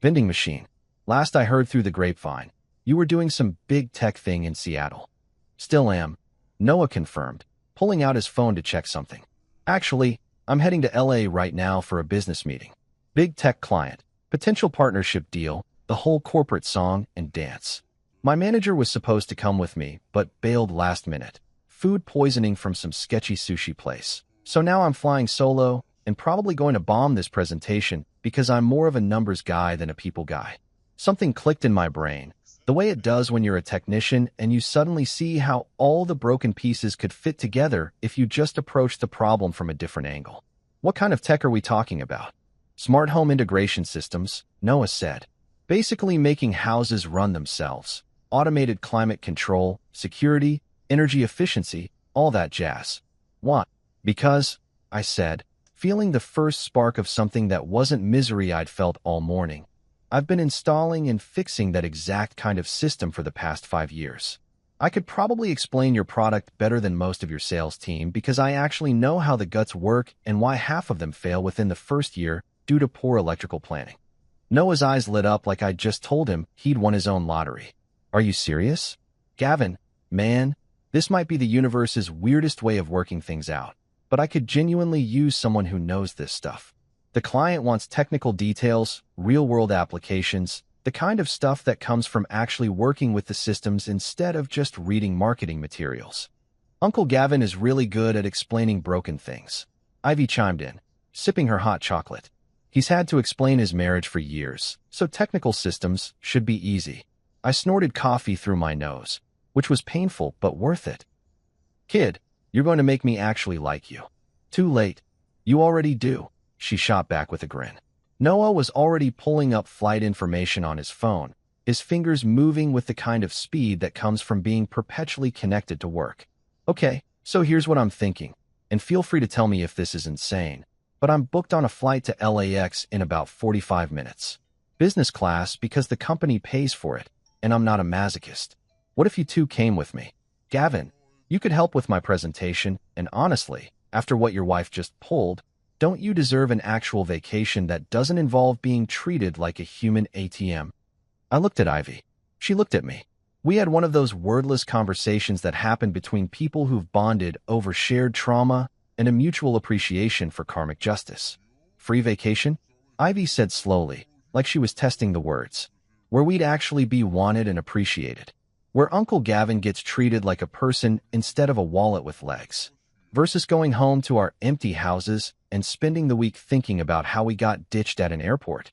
vending machine. Last I heard through the grapevine, you were doing some big tech thing in Seattle. Still am, Noah confirmed, pulling out his phone to check something. Actually, I'm heading to LA right now for a business meeting. Big tech client, potential partnership deal, the whole corporate song and dance. My manager was supposed to come with me, but bailed last minute. Food poisoning from some sketchy sushi place. So now I'm flying solo and probably going to bomb this presentation because I'm more of a numbers guy than a people guy. Something clicked in my brain, the way it does when you're a technician and you suddenly see how all the broken pieces could fit together if you just approach the problem from a different angle. What kind of tech are we talking about? Smart home integration systems, Noah said. Basically making houses run themselves. Automated climate control, security, energy efficiency, all that jazz. Why? Because, I said, feeling the first spark of something that wasn't misery I'd felt all morning. I've been installing and fixing that exact kind of system for the past 5 years. I could probably explain your product better than most of your sales team because I actually know how the guts work and why half of them fail within the first year due to poor electrical planning. Noah's eyes lit up like I'd just told him he'd won his own lottery. Are you serious? Gavin, man, this might be the universe's weirdest way of working things out, but I could genuinely use someone who knows this stuff. The client wants technical details, real-world applications, the kind of stuff that comes from actually working with the systems instead of just reading marketing materials. Uncle Gavin is really good at explaining broken things. Ivy chimed in, sipping her hot chocolate. He's had to explain his marriage for years, so technical systems should be easy. I snorted coffee through my nose, which was painful but worth it. Kid, you're going to make me actually like you. Too late. You already do, she shot back with a grin. Noah was already pulling up flight information on his phone, his fingers moving with the kind of speed that comes from being perpetually connected to work. Okay, so here's what I'm thinking, and feel free to tell me if this is insane, but I'm booked on a flight to LAX in about 45 minutes. Business class because the company pays for it, and I'm not a masochist. What if you two came with me? Gavin, you could help with my presentation, and honestly, after what your wife just pulled, don't you deserve an actual vacation that doesn't involve being treated like a human ATM? I looked at Ivy. She looked at me. We had one of those wordless conversations that happen between people who've bonded over shared trauma and a mutual appreciation for karmic justice. Free vacation? Ivy said slowly, like she was testing the words. Where we'd actually be wanted and appreciated. Where Uncle Gavin gets treated like a person instead of a wallet with legs. Versus going home to our empty houses and spending the week thinking about how we got ditched at an airport.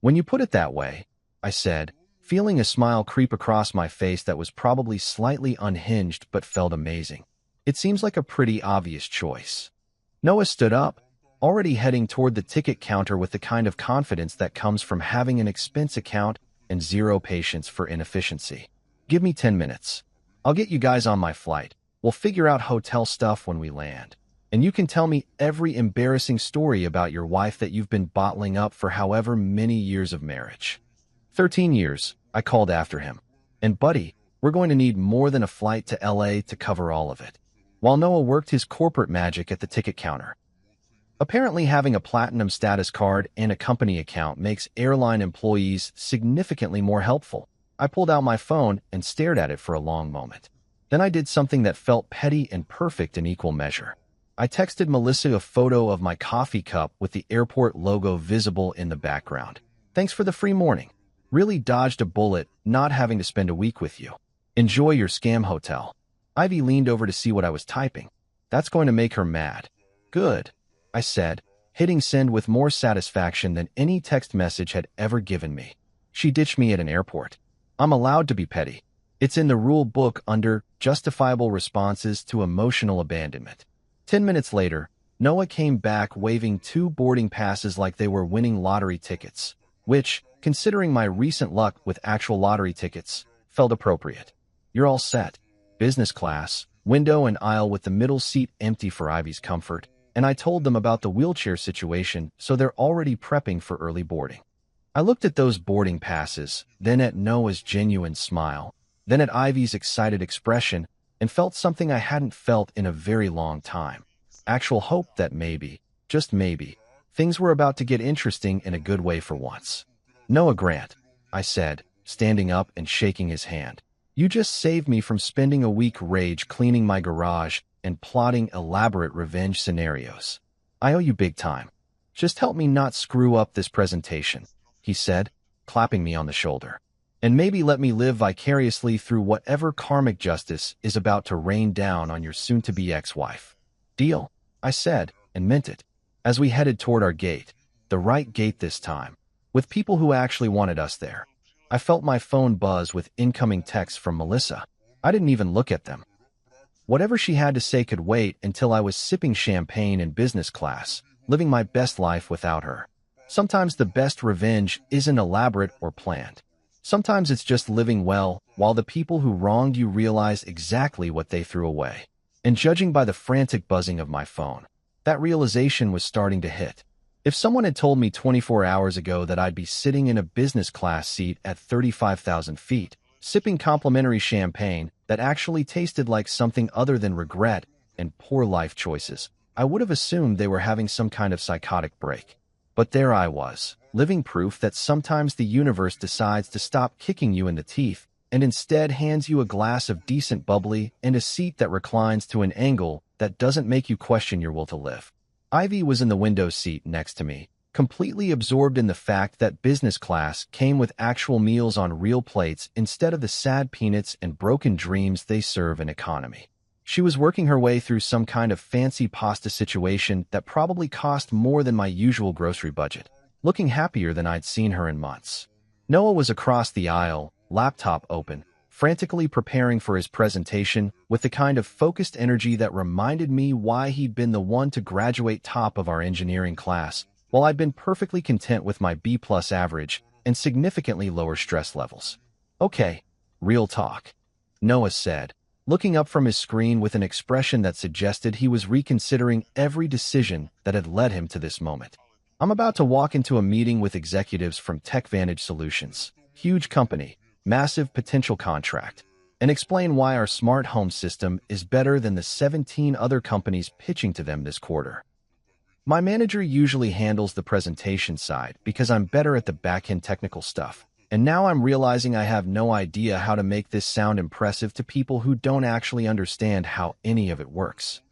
When you put it that way, I said, feeling a smile creep across my face that was probably slightly unhinged but felt amazing. It seems like a pretty obvious choice. Noah stood up, already heading toward the ticket counter with the kind of confidence that comes from having an expense account and zero patience for inefficiency. Give me 10 minutes. I'll get you guys on my flight. We'll figure out hotel stuff when we land. And you can tell me every embarrassing story about your wife that you've been bottling up for however many years of marriage. 13 years, I called after him. And buddy, we're going to need more than a flight to LA to cover all of it. While Noah worked his corporate magic at the ticket counter. Apparently having a platinum status card and a company account makes airline employees significantly more helpful. I pulled out my phone and stared at it for a long moment. Then I did something that felt petty and perfect in equal measure. I texted Melissa a photo of my coffee cup with the airport logo visible in the background. Thanks for the free morning. Really dodged a bullet not having to spend a week with you. Enjoy your scam hotel. Ivy leaned over to see what I was typing. That's going to make her mad. Good, I said, hitting send with more satisfaction than any text message had ever given me. She ditched me at an airport. I'm allowed to be petty. It's in the rule book under justifiable responses to emotional abandonment. 10 minutes later, Noah came back waving 2 boarding passes like they were winning lottery tickets, which, considering my recent luck with actual lottery tickets, felt appropriate. You're all set. Business class, window and aisle with the middle seat empty for Ivy's comfort, and I told them about the wheelchair situation so they're already prepping for early boarding. I looked at those boarding passes, then at Noah's genuine smile, then at Ivy's excited expression, and felt something I hadn't felt in a very long time. Actual hope that maybe, just maybe, things were about to get interesting in a good way for once. Noah Grant, I said, standing up and shaking his hand. You just saved me from spending a week rage cleaning my garage and plotting elaborate revenge scenarios. I owe you big time. Just help me not screw up this presentation, he said, clapping me on the shoulder. And maybe let me live vicariously through whatever karmic justice is about to rain down on your soon-to-be ex-wife. Deal, I said, and meant it. As we headed toward our gate, the right gate this time, with people who actually wanted us there. I felt my phone buzz with incoming texts from Melissa. I didn't even look at them. Whatever she had to say could wait until I was sipping champagne in business class, living my best life without her. Sometimes the best revenge isn't elaborate or planned. Sometimes it's just living well while the people who wronged you realize exactly what they threw away. And judging by the frantic buzzing of my phone, that realization was starting to hit. If someone had told me 24 hours ago that I'd be sitting in a business class seat at 35,000 feet, sipping complimentary champagne that actually tasted like something other than regret and poor life choices, I would have assumed they were having some kind of psychotic break. But there I was, living proof that sometimes the universe decides to stop kicking you in the teeth and instead hands you a glass of decent bubbly and a seat that reclines to an angle that doesn't make you question your will to live. Ivy was in the window seat next to me, completely absorbed in the fact that business class came with actual meals on real plates instead of the sad peanuts and broken dreams they serve in economy. She was working her way through some kind of fancy pasta situation that probably cost more than my usual grocery budget, looking happier than I'd seen her in months. Noah was across the aisle, laptop open, frantically preparing for his presentation with the kind of focused energy that reminded me why he'd been the one to graduate top of our engineering class, while I'd been perfectly content with my B+ average and significantly lower stress levels. Okay, real talk, Noah said, looking up from his screen with an expression that suggested he was reconsidering every decision that had led him to this moment. I'm about to walk into a meeting with executives from TechVantage Solutions, huge company, massive potential contract, and explain why our smart home system is better than the 17 other companies pitching to them this quarter. My manager usually handles the presentation side because I'm better at the back-end technical stuff, and now I'm realizing I have no idea how to make this sound impressive to people who don't actually understand how any of it works.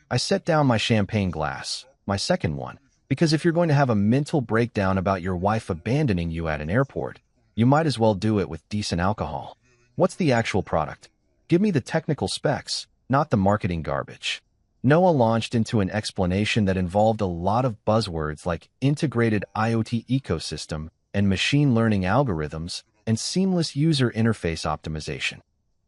I set down my champagne glass, my second one, because if you're going to have a mental breakdown about your wife abandoning you at an airport, you might as well do it with decent alcohol. What's the actual product? Give me the technical specs, not the marketing garbage. Noah launched into an explanation that involved a lot of buzzwords like integrated IoT ecosystem and machine learning algorithms and seamless user interface optimization.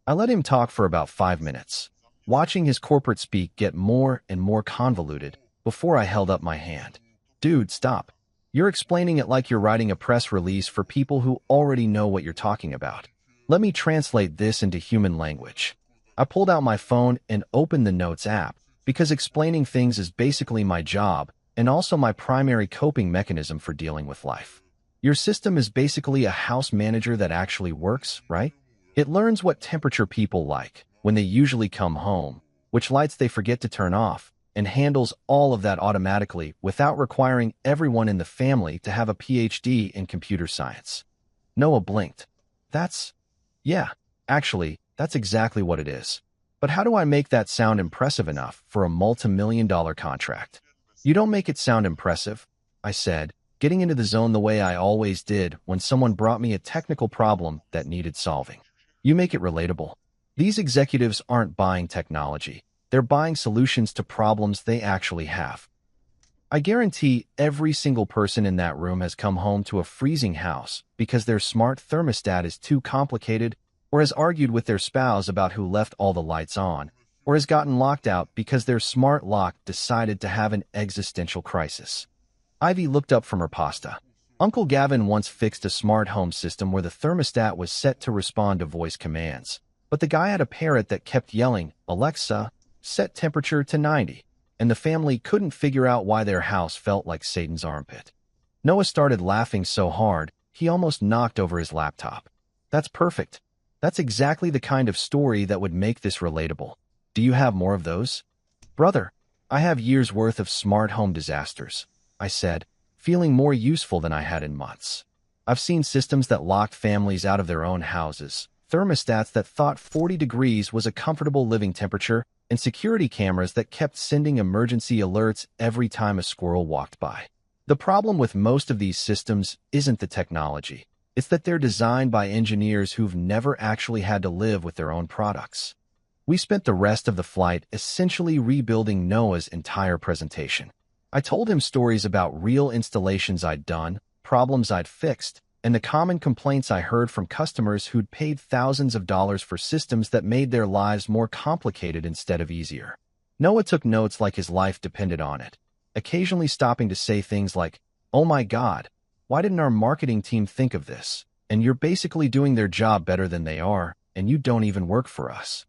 I let him talk for about 5 minutes, watching his corporate speak get more and more convoluted before I held up my hand. Dude, stop. You're explaining it like you're writing a press release for people who already know what you're talking about. Let me translate this into human language. I pulled out my phone and opened the Notes app because explaining things is basically my job and also my primary coping mechanism for dealing with life. Your system is basically a house manager that actually works, right? It learns what temperature people like when they usually come home, which lights they forget to turn off, and handles all of that automatically without requiring everyone in the family to have a PhD in computer science. Noah blinked. Yeah, actually, that's exactly what it is. But how do I make that sound impressive enough for a multi-million-dollar contract? You don't make it sound impressive, I said, getting into the zone the way I always did when someone brought me a technical problem that needed solving. You make it relatable. These executives aren't buying technology. They're buying solutions to problems they actually have. I guarantee every single person in that room has come home to a freezing house because their smart thermostat is too complicated, or has argued with their spouse about who left all the lights on, or has gotten locked out because their smart lock decided to have an existential crisis. Ivy looked up from her pasta. Uncle Gavin once fixed a smart home system where the thermostat was set to respond to voice commands, but the guy had a parrot that kept yelling, "Alexa, set temperature to 90, and the family couldn't figure out why their house felt like Satan's armpit. Noah started laughing so hard, he almost knocked over his laptop. That's perfect. That's exactly the kind of story that would make this relatable. Do you have more of those? Brother, I have years' worth of smart home disasters, I said, feeling more useful than I had in months. I've seen systems that locked families out of their own houses, thermostats that thought 40 degrees was a comfortable living temperature, and security cameras that kept sending emergency alerts every time a squirrel walked by. The problem with most of these systems isn't the technology. It's that they're designed by engineers who've never actually had to live with their own products. We spent the rest of the flight essentially rebuilding Noah's entire presentation. I told him stories about real installations I'd done, problems I'd fixed, and the common complaints I heard from customers who'd paid thousands of dollars for systems that made their lives more complicated instead of easier. Noah took notes like his life depended on it, occasionally stopping to say things like, "Oh my God, why didn't our marketing team think of this? And you're basically doing their job better than they are, and you don't even work for us."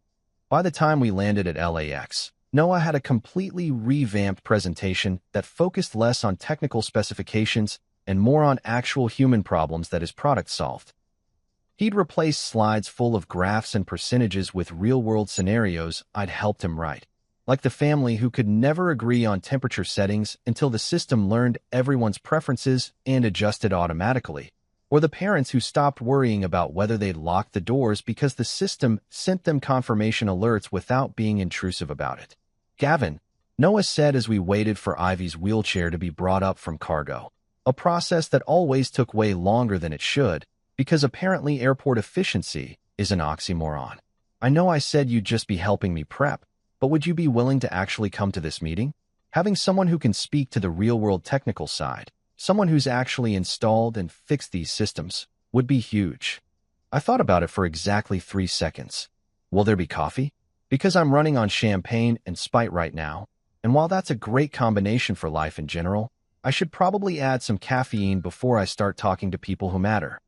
By the time we landed at LAX, Noah had a completely revamped presentation that focused less on technical specifications and more on actual human problems that his product solved. He'd replaced slides full of graphs and percentages with real-world scenarios I'd helped him write, like the family who could never agree on temperature settings until the system learned everyone's preferences and adjusted automatically, Or the parents who stopped worrying about whether they'd locked the doors because the system sent them confirmation alerts without being intrusive about it. Gavin, Noah said as we waited for Ivy's wheelchair to be brought up from cargo, a process that always took way longer than it should, because apparently airport efficiency is an oxymoron. I know I said you'd just be helping me prep, but would you be willing to actually come to this meeting? Having someone who can speak to the real-world technical side, someone who's actually installed and fixed these systems, would be huge. I thought about it for exactly 3 seconds. Will there be coffee? Because I'm running on champagne and Sprite right now, and while that's a great combination for life in general, I should probably add some caffeine before I start talking to people who matter.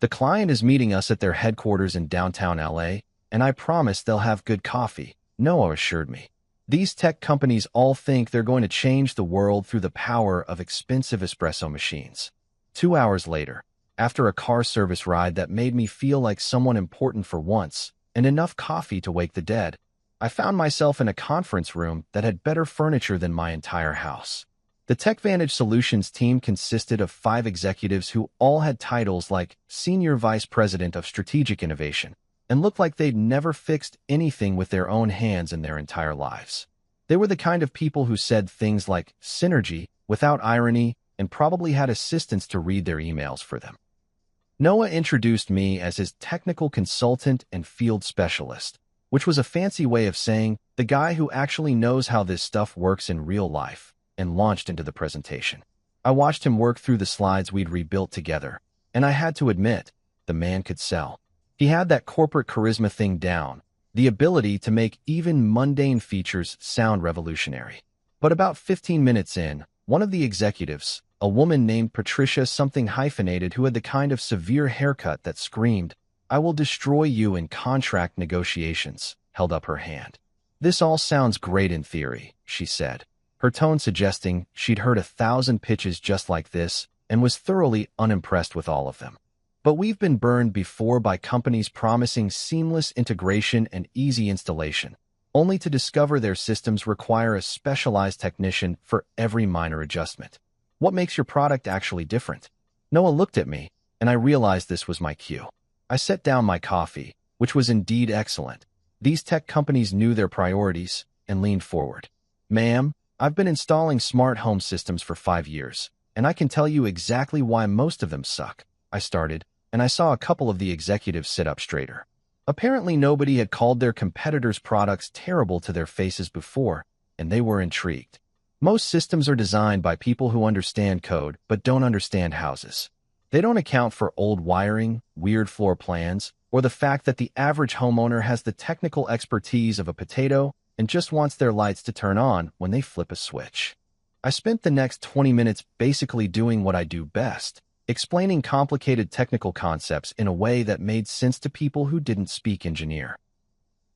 The client is meeting us at their headquarters in downtown LA, and I promise they'll have good coffee, Noah assured me. These tech companies all think they're going to change the world through the power of expensive espresso machines. 2 hours later, after a car service ride that made me feel like someone important for once, and enough coffee to wake the dead, I found myself in a conference room that had better furniture than my entire house. The TechVantage Solutions team consisted of 5 executives who all had titles like Senior Vice President of Strategic Innovation, and looked like they'd never fixed anything with their own hands in their entire lives. They were the kind of people who said things like synergy without irony and probably had assistants to read their emails for them. Noah introduced me as his technical consultant and field specialist, which was a fancy way of saying the guy who actually knows how this stuff works in real life, and launched into the presentation. I watched him work through the slides we'd rebuilt together, and I had to admit, the man could sell. He had that corporate charisma thing down, the ability to make even mundane features sound revolutionary. But about 15 minutes in, one of the executives, a woman named Patricia something hyphenated who had the kind of severe haircut that screamed, "I will destroy you in contract negotiations," held up her hand. "This all sounds great in theory," she said, her tone suggesting she'd heard 1,000 pitches just like this and was thoroughly unimpressed with all of them. "But we've been burned before by companies promising seamless integration and easy installation, only to discover their systems require a specialized technician for every minor adjustment. What makes your product actually different?" Noah looked at me, and I realized this was my cue. I set down my coffee, which was indeed excellent. These tech companies knew their priorities and leaned forward. "Ma'am, I've been installing smart home systems for 5 years, and I can tell you exactly why most of them suck," I started, and I saw a couple of the executives sit up straighter. Apparently nobody had called their competitors' products terrible to their faces before, and they were intrigued. Most systems are designed by people who understand code but don't understand houses. They don't account for old wiring, weird floor plans, or the fact that the average homeowner has the technical expertise of a potato and just wants their lights to turn on when they flip a switch. I spent the next 20 minutes basically doing what I do best, explaining complicated technical concepts in a way that made sense to people who didn't speak engineer.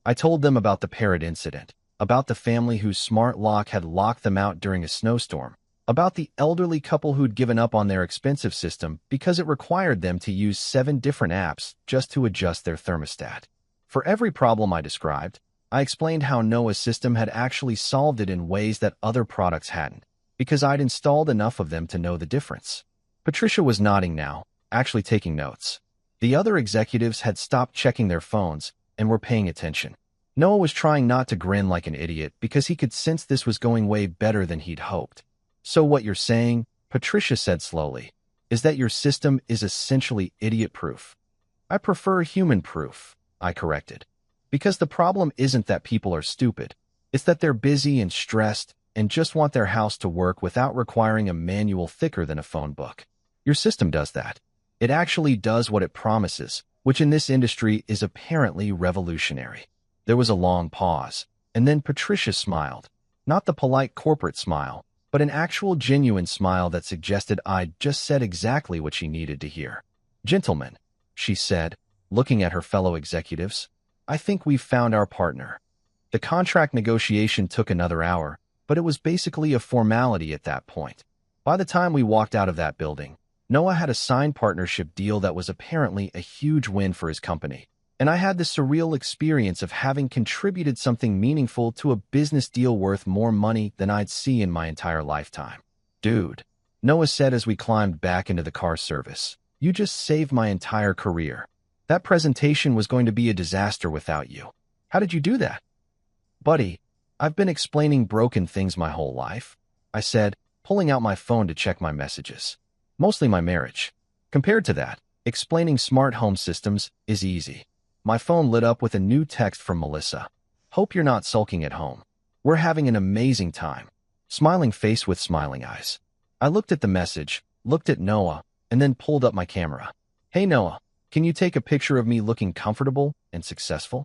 I told them about the Parrot incident, about the family whose smart lock had locked them out during a snowstorm, about the elderly couple who'd given up on their expensive system because it required them to use 7 different apps just to adjust their thermostat. For every problem I described, I explained how Noah's system had actually solved it in ways that other products hadn't, because I'd installed enough of them to know the difference. Patricia was nodding now, actually taking notes. The other executives had stopped checking their phones and were paying attention. Noah was trying not to grin like an idiot because he could sense this was going way better than he'd hoped. "So what you're saying," Patricia said slowly, "is that your system is essentially idiot-proof." "I prefer human-proof," I corrected. "Because the problem isn't that people are stupid. It's that they're busy and stressed and just want their house to work without requiring a manual thicker than a phone book. Your system does that. It actually does what it promises, which in this industry is apparently revolutionary." There was a long pause, and then Patricia smiled. Not the polite corporate smile, but an actual genuine smile that suggested I'd just said exactly what she needed to hear. "Gentlemen," she said, looking at her fellow executives, "I think we've found our partner." The contract negotiation took another hour, but it was basically a formality at that point. By the time we walked out of that building, Noah had a signed partnership deal that was apparently a huge win for his company, and I had the surreal experience of having contributed something meaningful to a business deal worth more money than I'd see in my entire lifetime. "Dude," Noah said as we climbed back into the car service, You just saved my entire career. That presentation was going to be a disaster without you. How did you do that? Buddy, I've been explaining broken things my whole life, I said, pulling out my phone to check my messages. Mostly my marriage. Compared to that, explaining smart home systems is easy. My phone lit up with a new text from Melissa. Hope you're not sulking at home. We're having an amazing time. Smiling face with smiling eyes. I looked at the message, looked at Noah, and then pulled up my camera. Hey Noah, can you take a picture of me looking comfortable and successful?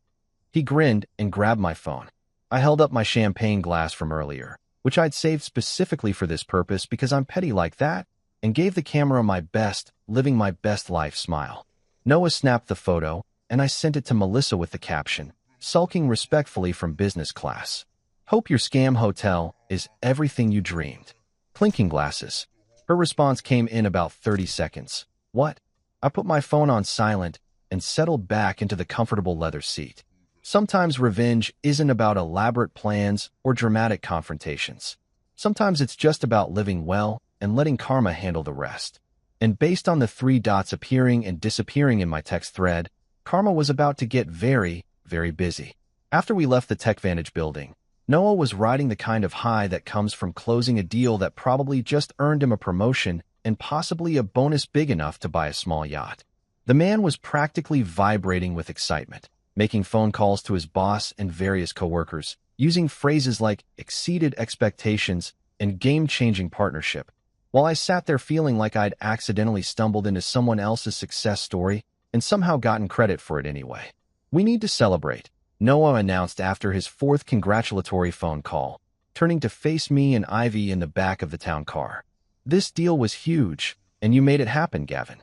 He grinned and grabbed my phone. I held up my champagne glass from earlier, which I'd saved specifically for this purpose because I'm petty like that, and gave the camera my best, living my best life smile. Noah snapped the photo, and I sent it to Melissa with the caption, sulking respectfully from business class. Hope your scam hotel is everything you dreamed. Clinking glasses. Her response came in about 30 seconds. What? I put my phone on silent and settled back into the comfortable leather seat. Sometimes revenge isn't about elaborate plans or dramatic confrontations. Sometimes it's just about living well and letting karma handle the rest. And based on the 3 dots appearing and disappearing in my text thread, karma was about to get very, very busy. After we left the TechVantage building, Noah was riding the kind of high that comes from closing a deal that probably just earned him a promotion and possibly a bonus big enough to buy a small yacht. The man was practically vibrating with excitement, making phone calls to his boss and various coworkers, using phrases like exceeded expectations and game-changing partnership, while I sat there feeling like I'd accidentally stumbled into someone else's success story and somehow gotten credit for it anyway. We need to celebrate, Noah announced after his 4th congratulatory phone call, turning to face me and Ivy in the back of the town car. This deal was huge, and you made it happen, Gavin.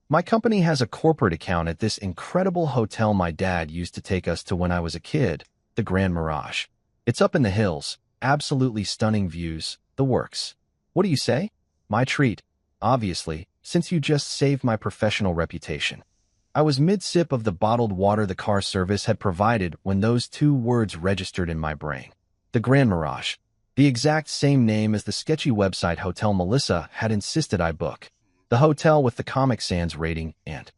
My company has a corporate account at this incredible hotel my dad used to take us to when I was a kid, the Grand Mirage. It's up in the hills, absolutely stunning views, the works. What do you say? My treat, obviously, since you just saved my professional reputation. I was mid-sip of the bottled water the car service had provided when those 2 words registered in my brain. The Grand Mirage. The exact same name as the sketchy website hotel Melissa had insisted I book. The hotel with the Comic Sans rating and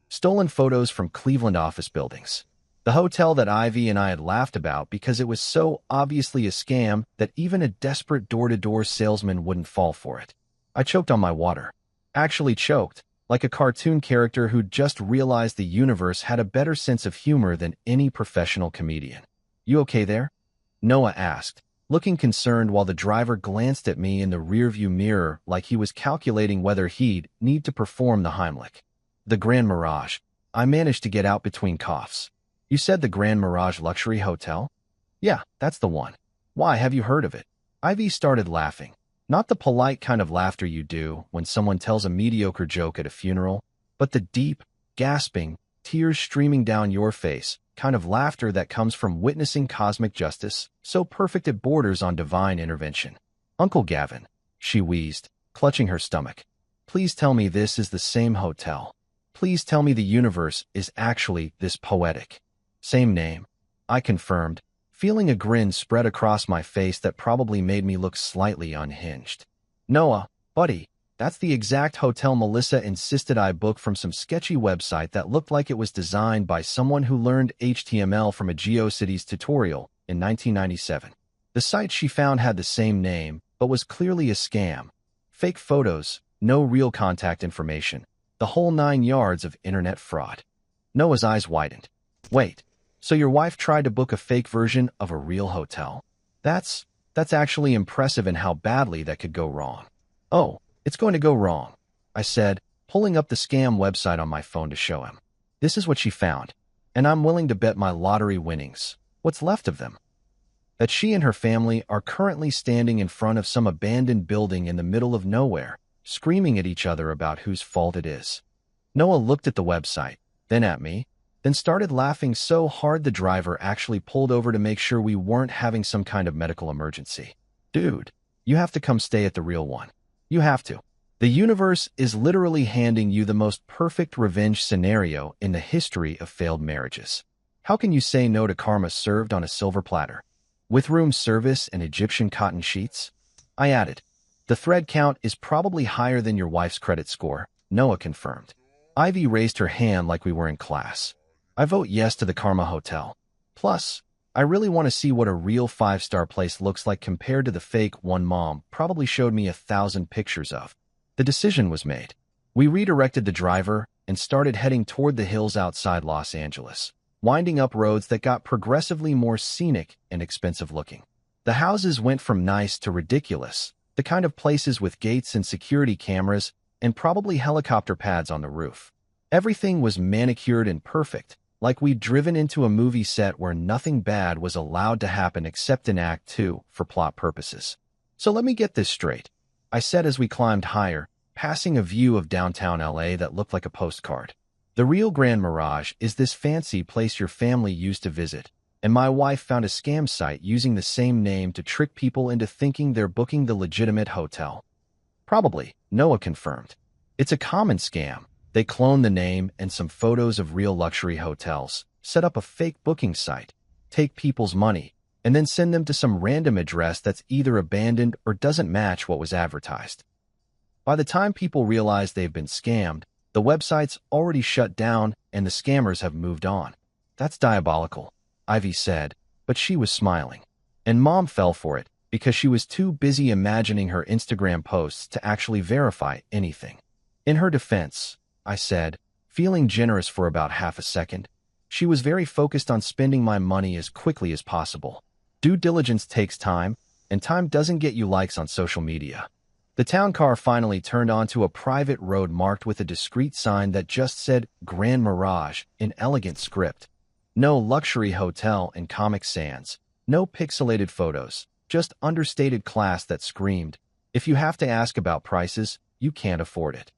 stolen photos from Cleveland office buildings. The hotel that Ivy and I had laughed about because it was so obviously a scam that even a desperate door-to-door salesman wouldn't fall for it. I choked on my water. Actually choked, like a cartoon character who'd just realized the universe had a better sense of humor than any professional comedian. You okay there? Noah asked, looking concerned while the driver glanced at me in the rearview mirror like he was calculating whether he'd need to perform the Heimlich. The Grand Mirage. I managed to get out between coughs. You said the Grand Mirage Luxury Hotel? Yeah, that's the one. Why, have you heard of it? Ivy started laughing. Not the polite kind of laughter you do when someone tells a mediocre joke at a funeral, but the deep, gasping, tears streaming down your face kind of laughter that comes from witnessing cosmic justice, so perfect it borders on divine intervention. Uncle Gavin, she wheezed, clutching her stomach. Please tell me this is the same hotel. Please tell me the universe is actually this poetic. Same name, I confirmed, feeling a grin spread across my face that probably made me look slightly unhinged. Noah, buddy, that's the exact hotel Melissa insisted I book from some sketchy website that looked like it was designed by someone who learned HTML from a GeoCities tutorial in 1997. The site she found had the same name, but was clearly a scam. Fake photos, no real contact information, the whole 9 yards of internet fraud. Noah's eyes widened. Wait, so your wife tried to book a fake version of a real hotel? That's actually impressive in how badly that could go wrong. Oh, it's going to go wrong, I said, pulling up the scam website on my phone to show him. This is what she found, and I'm willing to bet my lottery winnings, what's left of them, that she and her family are currently standing in front of some abandoned building in the middle of nowhere, screaming at each other about whose fault it is. Noah looked at the website, then at me, then started laughing so hard the driver actually pulled over to make sure we weren't having some kind of medical emergency. Dude, you have to come stay at the real one. You have to. The universe is literally handing you the most perfect revenge scenario in the history of failed marriages. How can you say no to karma served on a silver platter? With room service and Egyptian cotton sheets? I added. The thread count is probably higher than your wife's credit score. Noah confirmed. Ivy raised her hand like we were in class. I vote yes to the Karma Hotel. Plus, I really want to see what a real five-star place looks like compared to the fake one Mom probably showed me 1,000 pictures of. The decision was made. We redirected the driver and started heading toward the hills outside Los Angeles, winding up roads that got progressively more scenic and expensive-looking. The houses went from nice to ridiculous, the kind of places with gates and security cameras and probably helicopter pads on the roof. Everything was manicured and perfect, like we'd driven into a movie set where nothing bad was allowed to happen except in Act 2 for plot purposes. So let me get this straight, I said as we climbed higher, passing a view of downtown LA that looked like a postcard. The real Grand Mirage is this fancy place your family used to visit, and my wife found a scam site using the same name to trick people into thinking they're booking the legitimate hotel. Probably, Noah confirmed. It's a common scam. They clone the name and some photos of real luxury hotels, set up a fake booking site, take people's money, and then send them to some random address that's either abandoned or doesn't match what was advertised. By the time people realize they've been scammed, the website's already shut down and the scammers have moved on. That's diabolical, Ivy said, but she was smiling. And Mom fell for it because she was too busy imagining her Instagram posts to actually verify anything. In her defense, I said, feeling generous for about half a second, she was very focused on spending my money as quickly as possible. Due diligence takes time, and time doesn't get you likes on social media. The town car finally turned onto a private road marked with a discreet sign that just said Grand Mirage in elegant script. No luxury hotel in Comic Sans, no pixelated photos, just understated class that screamed, if you have to ask about prices, you can't afford it.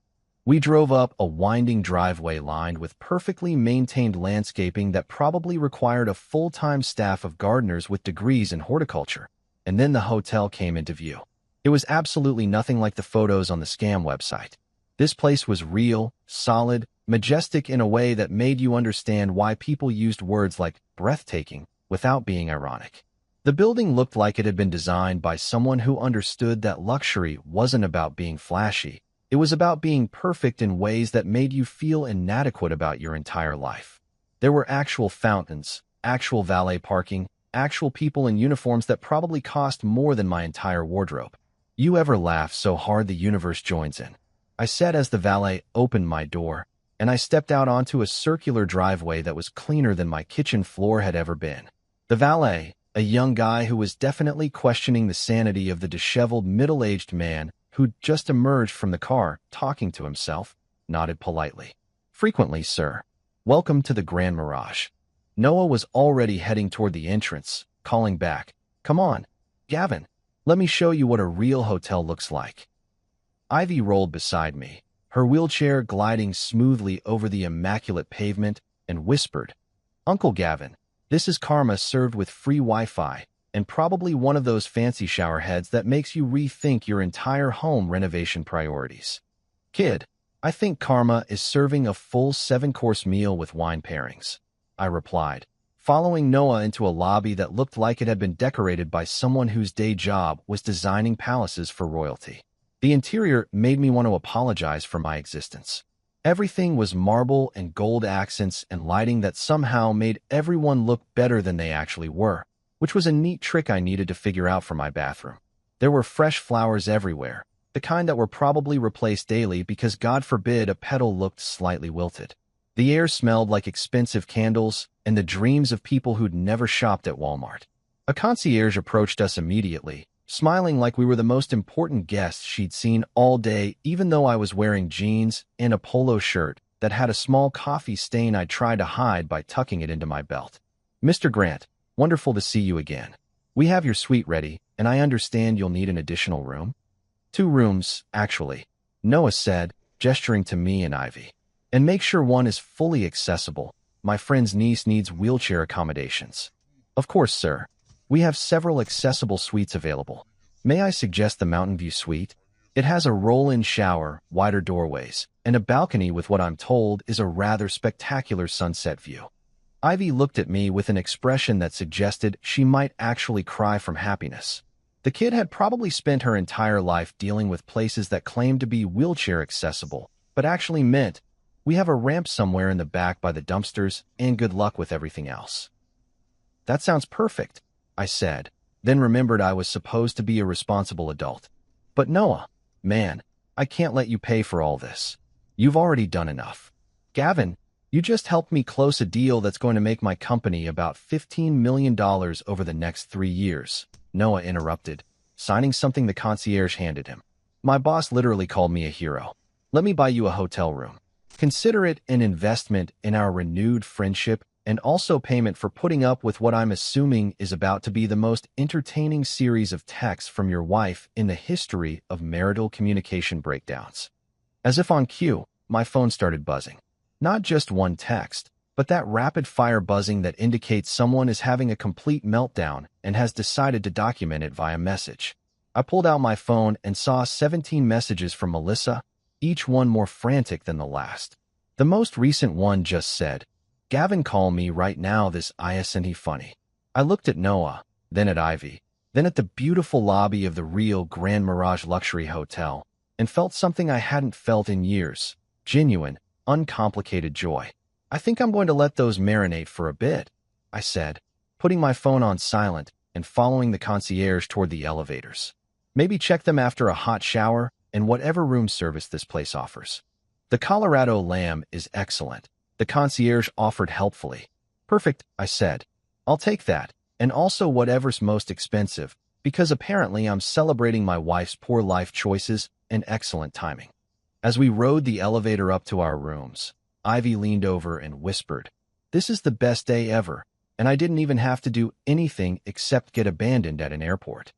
We drove up a winding driveway lined with perfectly maintained landscaping that probably required a full-time staff of gardeners with degrees in horticulture, and then the hotel came into view. It was absolutely nothing like the photos on the scam website. This place was real, solid, majestic in a way that made you understand why people used words like breathtaking without being ironic. The building looked like it had been designed by someone who understood that luxury wasn't about being flashy. It was about being perfect in ways that made you feel inadequate about your entire life. There were actual fountains, actual valet parking, actual people in uniforms that probably cost more than my entire wardrobe. You ever laugh so hard the universe joins in? I said as the valet opened my door, and I stepped out onto a circular driveway that was cleaner than my kitchen floor had ever been. The valet, a young guy who was definitely questioning the sanity of the disheveled middle-aged man who'd just emerged from the car, talking to himself, nodded politely. Frequently, sir. Welcome to the Grand Mirage. Noah was already heading toward the entrance, calling back, Come on, Gavin, let me show you what a real hotel looks like. Ivy rolled beside me, her wheelchair gliding smoothly over the immaculate pavement, and whispered, Uncle Gavin, this is Karma served with free Wi-Fi, and probably one of those fancy shower heads that makes you rethink your entire home renovation priorities. Kid, I think Karma is serving a full 7-course meal with wine pairings, I replied, following Noah into a lobby that looked like it had been decorated by someone whose day job was designing palaces for royalty. The interior made me want to apologize for my existence. Everything was marble and gold accents and lighting that somehow made everyone look better than they actually were, which was a neat trick I needed to figure out for my bathroom. There were fresh flowers everywhere, the kind that were probably replaced daily because God forbid a petal looked slightly wilted. The air smelled like expensive candles and the dreams of people who'd never shopped at Walmart. A concierge approached us immediately, smiling like we were the most important guests she'd seen all day, even though I was wearing jeans and a polo shirt that had a small coffee stain I tried to hide by tucking it into my belt. Mr. Grant, wonderful to see you again. We have your suite ready, and I understand you'll need an additional room? 2 rooms, actually, Noah said, gesturing to me and Ivy. And make sure one is fully accessible. My friend's niece needs wheelchair accommodations. Of course, sir. We have several accessible suites available. May I suggest the Mountain View suite? It has a roll-in shower, wider doorways, and a balcony with what I'm told is a rather spectacular sunset view. Ivy looked at me with an expression that suggested she might actually cry from happiness. The kid had probably spent her entire life dealing with places that claimed to be wheelchair accessible, but actually meant, "We have a ramp somewhere in the back by the dumpsters, and good luck with everything else." "That sounds perfect," I said, then remembered I was supposed to be a responsible adult. "But Noah, man, I can't let you pay for all this. You've already done enough." "Gavin, you just helped me close a deal that's going to make my company about $15 million over the next 3 years," Noah interrupted, signing something the concierge handed him. "My boss literally called me a hero. Let me buy you a hotel room. Consider it an investment in our renewed friendship and also payment for putting up with what I'm assuming is about to be the most entertaining series of texts from your wife in the history of marital communication breakdowns." As if on cue, my phone started buzzing. Not just one text, but that rapid-fire buzzing that indicates someone is having a complete meltdown and has decided to document it via message. I pulled out my phone and saw 17 messages from Melissa, each one more frantic than the last. The most recent one just said, "Gavin, call me right now, this isn't funny." I looked at Noah, then at Ivy, then at the beautiful lobby of the real Grand Mirage Luxury Hotel, and felt something I hadn't felt in years. Genuine, uncomplicated joy. "I think I'm going to let those marinate for a bit," I said, putting my phone on silent and following the concierge toward the elevators. "Maybe check them after a hot shower and whatever room service this place offers." "The Colorado lamb is excellent," the concierge offered helpfully. "Perfect," I said. "I'll take that, and also whatever's most expensive, because apparently I'm celebrating my wife's poor life choices and excellent timing." As we rode the elevator up to our rooms, Ivy leaned over and whispered, "This is the best day ever, and I didn't even have to do anything except get abandoned at an airport."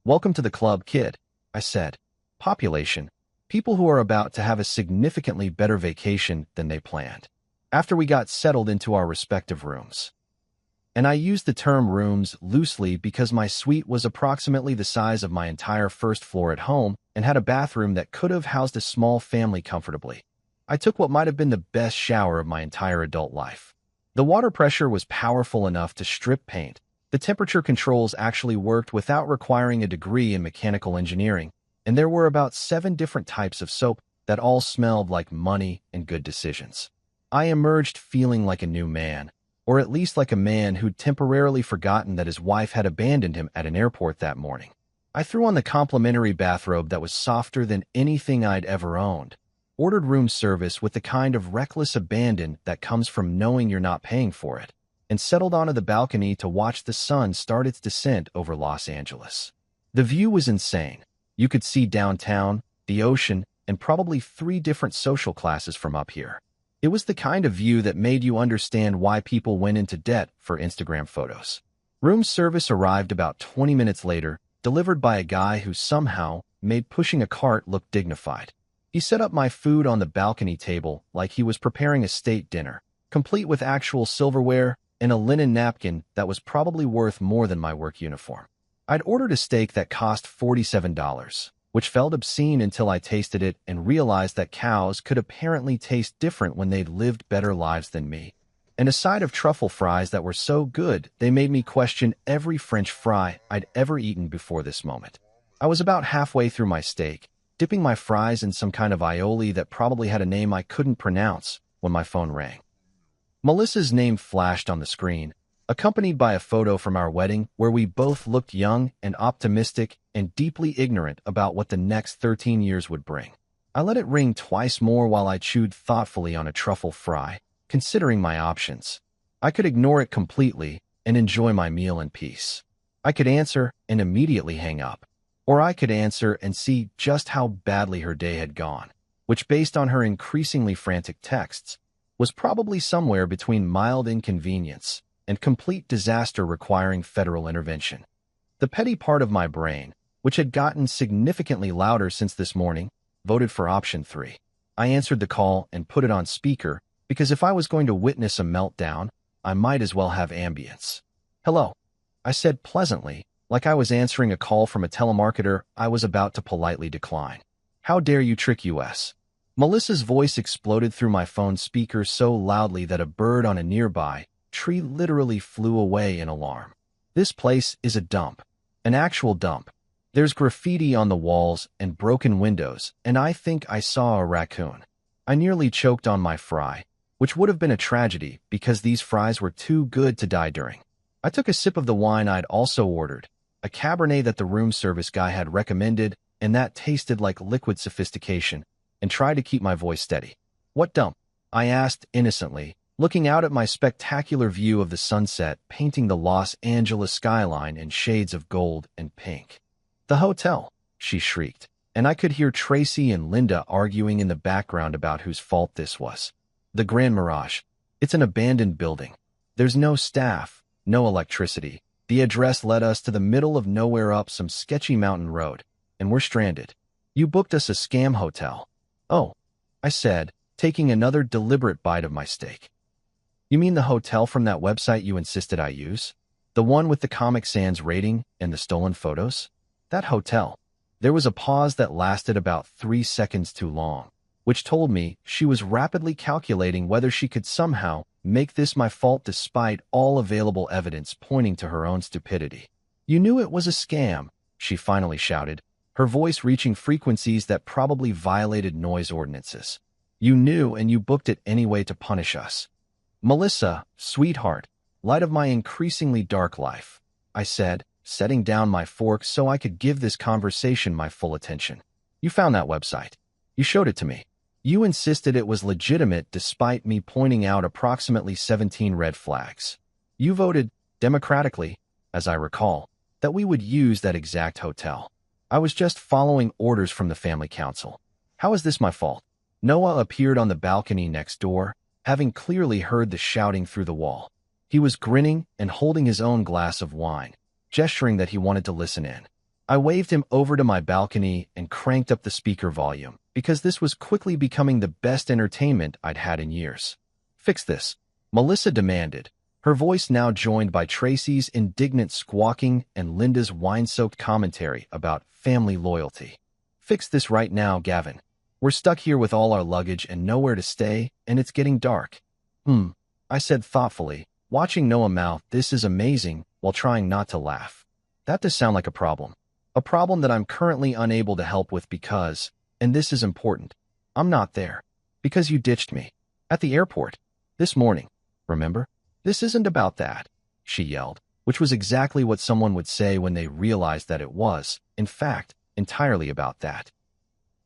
"Welcome to the club, kid," I said. "Population, people who are about to have a significantly better vacation than they planned." After we got settled into our respective rooms. And I used the term rooms loosely because my suite was approximately the size of my entire first floor at home and had a bathroom that could have housed a small family comfortably. I took what might have been the best shower of my entire adult life. The water pressure was powerful enough to strip paint. The temperature controls actually worked without requiring a degree in mechanical engineering, and there were about 7 different types of soap that all smelled like money and good decisions. I emerged feeling like a new man, or at least like a man who'd temporarily forgotten that his wife had abandoned him at an airport that morning. I threw on the complimentary bathrobe that was softer than anything I'd ever owned, ordered room service with the kind of reckless abandon that comes from knowing you're not paying for it, and settled onto the balcony to watch the sun start its descent over Los Angeles. The view was insane. You could see downtown, the ocean, and probably 3 different social classes from up here. It was the kind of view that made you understand why people went into debt for Instagram photos. Room service arrived about 20 minutes later, delivered by a guy who somehow made pushing a cart look dignified. He set up my food on the balcony table like he was preparing a state dinner, complete with actual silverware and a linen napkin that was probably worth more than my work uniform. I'd ordered a steak that cost $47. Which felt obscene until I tasted it and realized that cows could apparently taste different when they'd lived better lives than me. And a side of truffle fries that were so good they made me question every French fry I'd ever eaten before this moment. I was about halfway through my steak, dipping my fries in some kind of aioli that probably had a name I couldn't pronounce, when my phone rang. Melissa's name flashed on the screen, accompanied by a photo from our wedding where we both looked young and optimistic and deeply ignorant about what the next 13 years would bring. I let it ring twice more while I chewed thoughtfully on a truffle fry, considering my options. I could ignore it completely and enjoy my meal in peace. I could answer and immediately hang up. Or I could answer and see just how badly her day had gone, which, based on her increasingly frantic texts, was probably somewhere between mild inconvenience and complete disaster requiring federal intervention. The petty part of my brain, which had gotten significantly louder since this morning, voted for option 3. I answered the call and put it on speaker because if I was going to witness a meltdown, I might as well have ambience. "Hello," I said pleasantly, like I was answering a call from a telemarketer I was about to politely decline. "How dare you trick us?" Melissa's voice exploded through my phone speaker so loudly that a bird on a nearby tree literally flew away in alarm. "This place is a dump. An actual dump. There's graffiti on the walls and broken windows, and I think I saw a raccoon." I nearly choked on my fry, which would have been a tragedy because these fries were too good to die during. I took a sip of the wine I'd also ordered, a Cabernet that the room service guy had recommended, and that tasted like liquid sophistication, and tried to keep my voice steady. "What dump?" I asked innocently, looking out at my spectacular view of the sunset painting the Los Angeles skyline in shades of gold and pink. "The hotel," she shrieked, and I could hear Tracy and Linda arguing in the background about whose fault this was. "The Grand Mirage. It's an abandoned building. There's no staff, no electricity. The address led us to the middle of nowhere up some sketchy mountain road, and we're stranded. You booked us a scam hotel." "Oh," I said, taking another deliberate bite of my steak. "You mean the hotel from that website you insisted I use? The one with the Comic Sans rating and the stolen photos? That hotel." There was a pause that lasted about 3 seconds too long, which told me she was rapidly calculating whether she could somehow make this my fault despite all available evidence pointing to her own stupidity. "You knew it was a scam," she finally shouted, her voice reaching frequencies that probably violated noise ordinances. "You knew and you booked it anyway to punish us." "Melissa, sweetheart, light of my increasingly dark life," I said, setting down my fork so I could give this conversation my full attention. "You found that website. You showed it to me. You insisted it was legitimate despite me pointing out approximately 17 red flags. You voted, democratically, as I recall, that we would use that exact hotel. I was just following orders from the family council. How is this my fault?" Noah appeared on the balcony next door, having clearly heard the shouting through the wall. He was grinning and holding his own glass of wine, gesturing that he wanted to listen in. I waved him over to my balcony and cranked up the speaker volume, because this was quickly becoming the best entertainment I'd had in years. "Fix this," Melissa demanded, her voice now joined by Tracy's indignant squawking and Linda's wine-soaked commentary about family loyalty. "Fix this right now, Gavin. We're stuck here with all our luggage and nowhere to stay, and it's getting dark." I said thoughtfully, watching Noah mouth, "This is amazing," while trying not to laugh. "That does sound like a problem. A problem that I'm currently unable to help with because, and this is important, I'm not there. Because you ditched me. At the airport. This morning. Remember? This isn't about that," she yelled, which was exactly what someone would say when they realized that it was, in fact, entirely about that.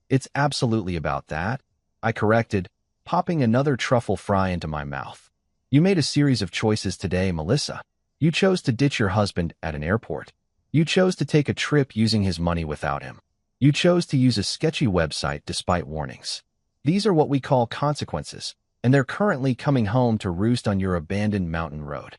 "It's absolutely about that," I corrected, popping another truffle fry into my mouth. "You made a series of choices today, Melissa. You chose to ditch your husband at an airport. You chose to take a trip using his money without him. You chose to use a sketchy website despite warnings. These are what we call consequences, and they're currently coming home to roost on your abandoned mountain road."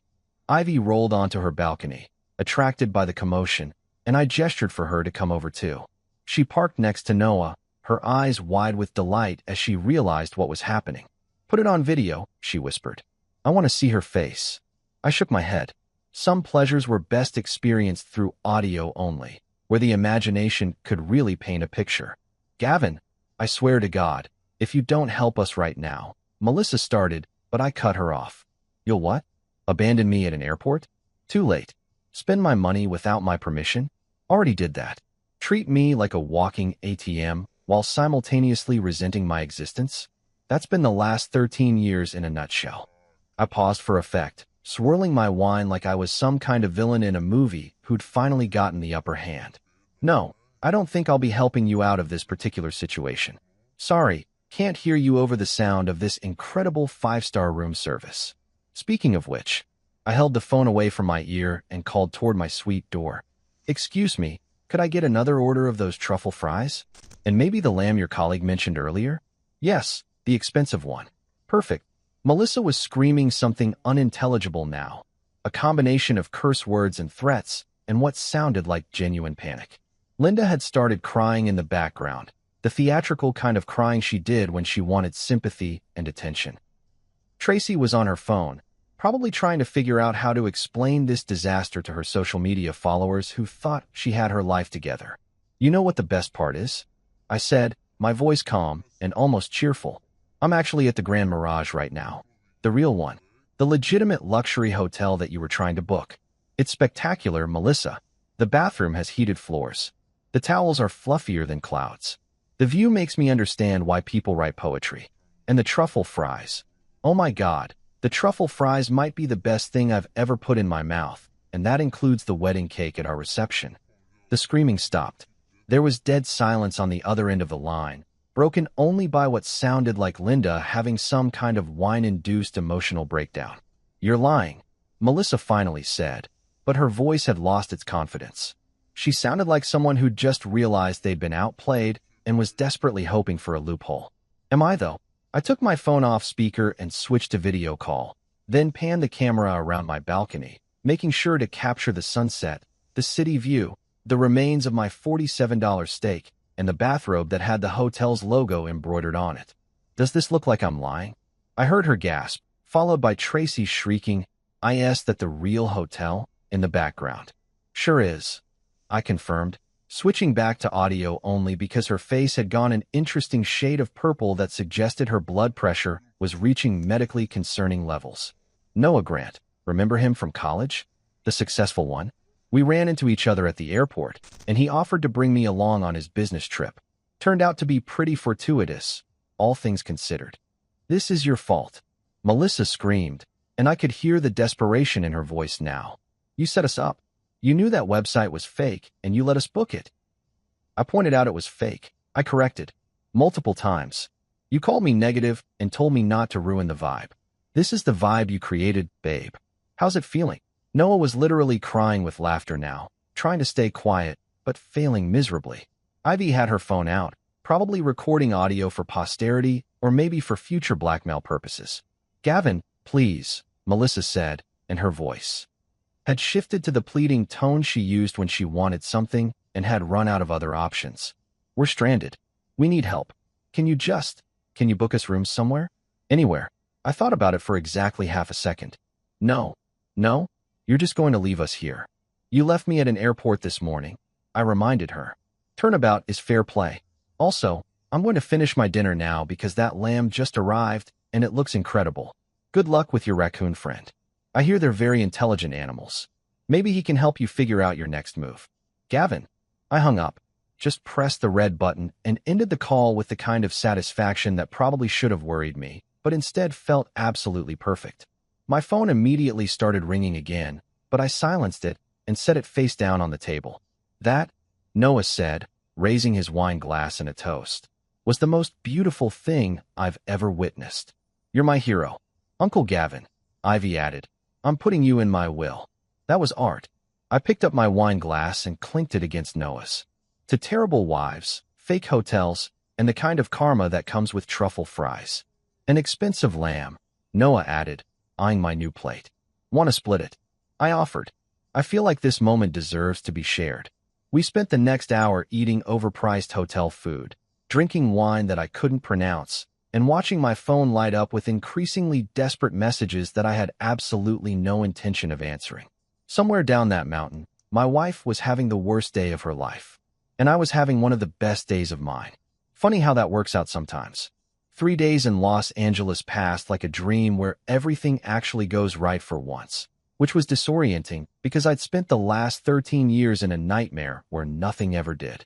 Ivy rolled onto her balcony, attracted by the commotion, and I gestured for her to come over too. She parked next to Noah, her eyes wide with delight as she realized what was happening. "Put it on video," she whispered. "I want to see her face." I shook my head. Some pleasures were best experienced through audio only, where the imagination could really paint a picture. "Gavin, I swear to God, if you don't help us right now," Melissa started, but I cut her off. "You'll what? Abandon me at an airport? Too late. Spend my money without my permission? Already did that. Treat me like a walking ATM while simultaneously resenting my existence? That's been the last 13 years in a nutshell." I paused for effect, swirling my wine like I was some kind of villain in a movie who'd finally gotten the upper hand. "No, I don't think I'll be helping you out of this particular situation. Sorry, can't hear you over the sound of this incredible 5-star room service. Speaking of which," I held the phone away from my ear and called toward my suite door. "Excuse me, could I get another order of those truffle fries? And maybe the lamb your colleague mentioned earlier?" "Yes, the expensive one." "Perfect." Melissa was screaming something unintelligible now, a combination of curse words and threats, and what sounded like genuine panic. Linda had started crying in the background, the theatrical kind of crying she did when she wanted sympathy and attention. Tracy was on her phone, probably trying to figure out how to explain this disaster to her social media followers who thought she had her life together. "You know what the best part is?" I said, my voice calm and almost cheerful. "I'm actually at the Grand Mirage right now. The real one. The legitimate luxury hotel that you were trying to book. It's spectacular, Melissa. The bathroom has heated floors. The towels are fluffier than clouds. The view makes me understand why people write poetry. And the truffle fries. Oh my God, the truffle fries might be the best thing I've ever put in my mouth, and that includes the wedding cake at our reception. The screaming stopped. There was dead silence on the other end of the line, broken only by what sounded like Linda having some kind of wine-induced emotional breakdown. "You're lying," Melissa finally said, but her voice had lost its confidence. She sounded like someone who'd just realized they'd been outplayed and was desperately hoping for a loophole. "Am I, though?" I took my phone off speaker and switched to video call, then panned the camera around my balcony, making sure to capture the sunset, the city view, the remains of my $47 steak, and the bathrobe that had the hotel's logo embroidered on it. "Does this look like I'm lying?" I heard her gasp, followed by Tracy shrieking, "Is that the real hotel?" in the background. "Sure is," I confirmed, switching back to audio only because her face had gone an interesting shade of purple that suggested her blood pressure was reaching medically concerning levels. "Noah Grant, remember him from college? The successful one? We ran into each other at the airport, and he offered to bring me along on his business trip. Turned out to be pretty fortuitous, all things considered." "This is your fault," Melissa screamed, and I could hear the desperation in her voice now. "You set us up. You knew that website was fake, and you let us book it." I pointed out it was fake. I corrected. Multiple times. "You called me negative and told me not to ruin the vibe. This is the vibe you created, babe. How's it feeling?" Noah was literally crying with laughter now, trying to stay quiet, but failing miserably. Ivy had her phone out, probably recording audio for posterity or maybe for future blackmail purposes. "Gavin, please," Melissa said, and her voice had shifted to the pleading tone she used when she wanted something and had run out of other options. "We're stranded. We need help. Can you book us rooms somewhere? Anywhere?" I thought about it for exactly half a second. No, you're just going to leave us here. You left me at an airport this morning," I reminded her. "Turnabout is fair play. Also, I'm going to finish my dinner now because that lamb just arrived and it looks incredible. Good luck with your raccoon friend. I hear they're very intelligent animals. Maybe he can help you figure out your next move." "Gavin." I hung up, just pressed the red button, and ended the call with the kind of satisfaction that probably should have worried me, but instead felt absolutely perfect. My phone immediately started ringing again, but I silenced it and set it face down on the table. "That," Noah said, raising his wine glass in a toast, "was the most beautiful thing I've ever witnessed. You're my hero." "Uncle Gavin," Ivy added, "I'm putting you in my will." That was art. I picked up my wine glass and clinked it against Noah's. "To terrible wives, fake hotels, and the kind of karma that comes with truffle fries. An expensive lamb," Noah added, eyeing my new plate. "Want to split it?" I offered. I feel like this moment deserves to be shared. We spent the next hour eating overpriced hotel food, drinking wine that I couldn't pronounce, and watching my phone light up with increasingly desperate messages that I had absolutely no intention of answering. Somewhere down that mountain, my wife was having the worst day of her life, and I was having one of the best days of mine. Funny how that works out sometimes. 3 days in Los Angeles passed like a dream where everything actually goes right for once, which was disorienting because I'd spent the last 13 years in a nightmare where nothing ever did.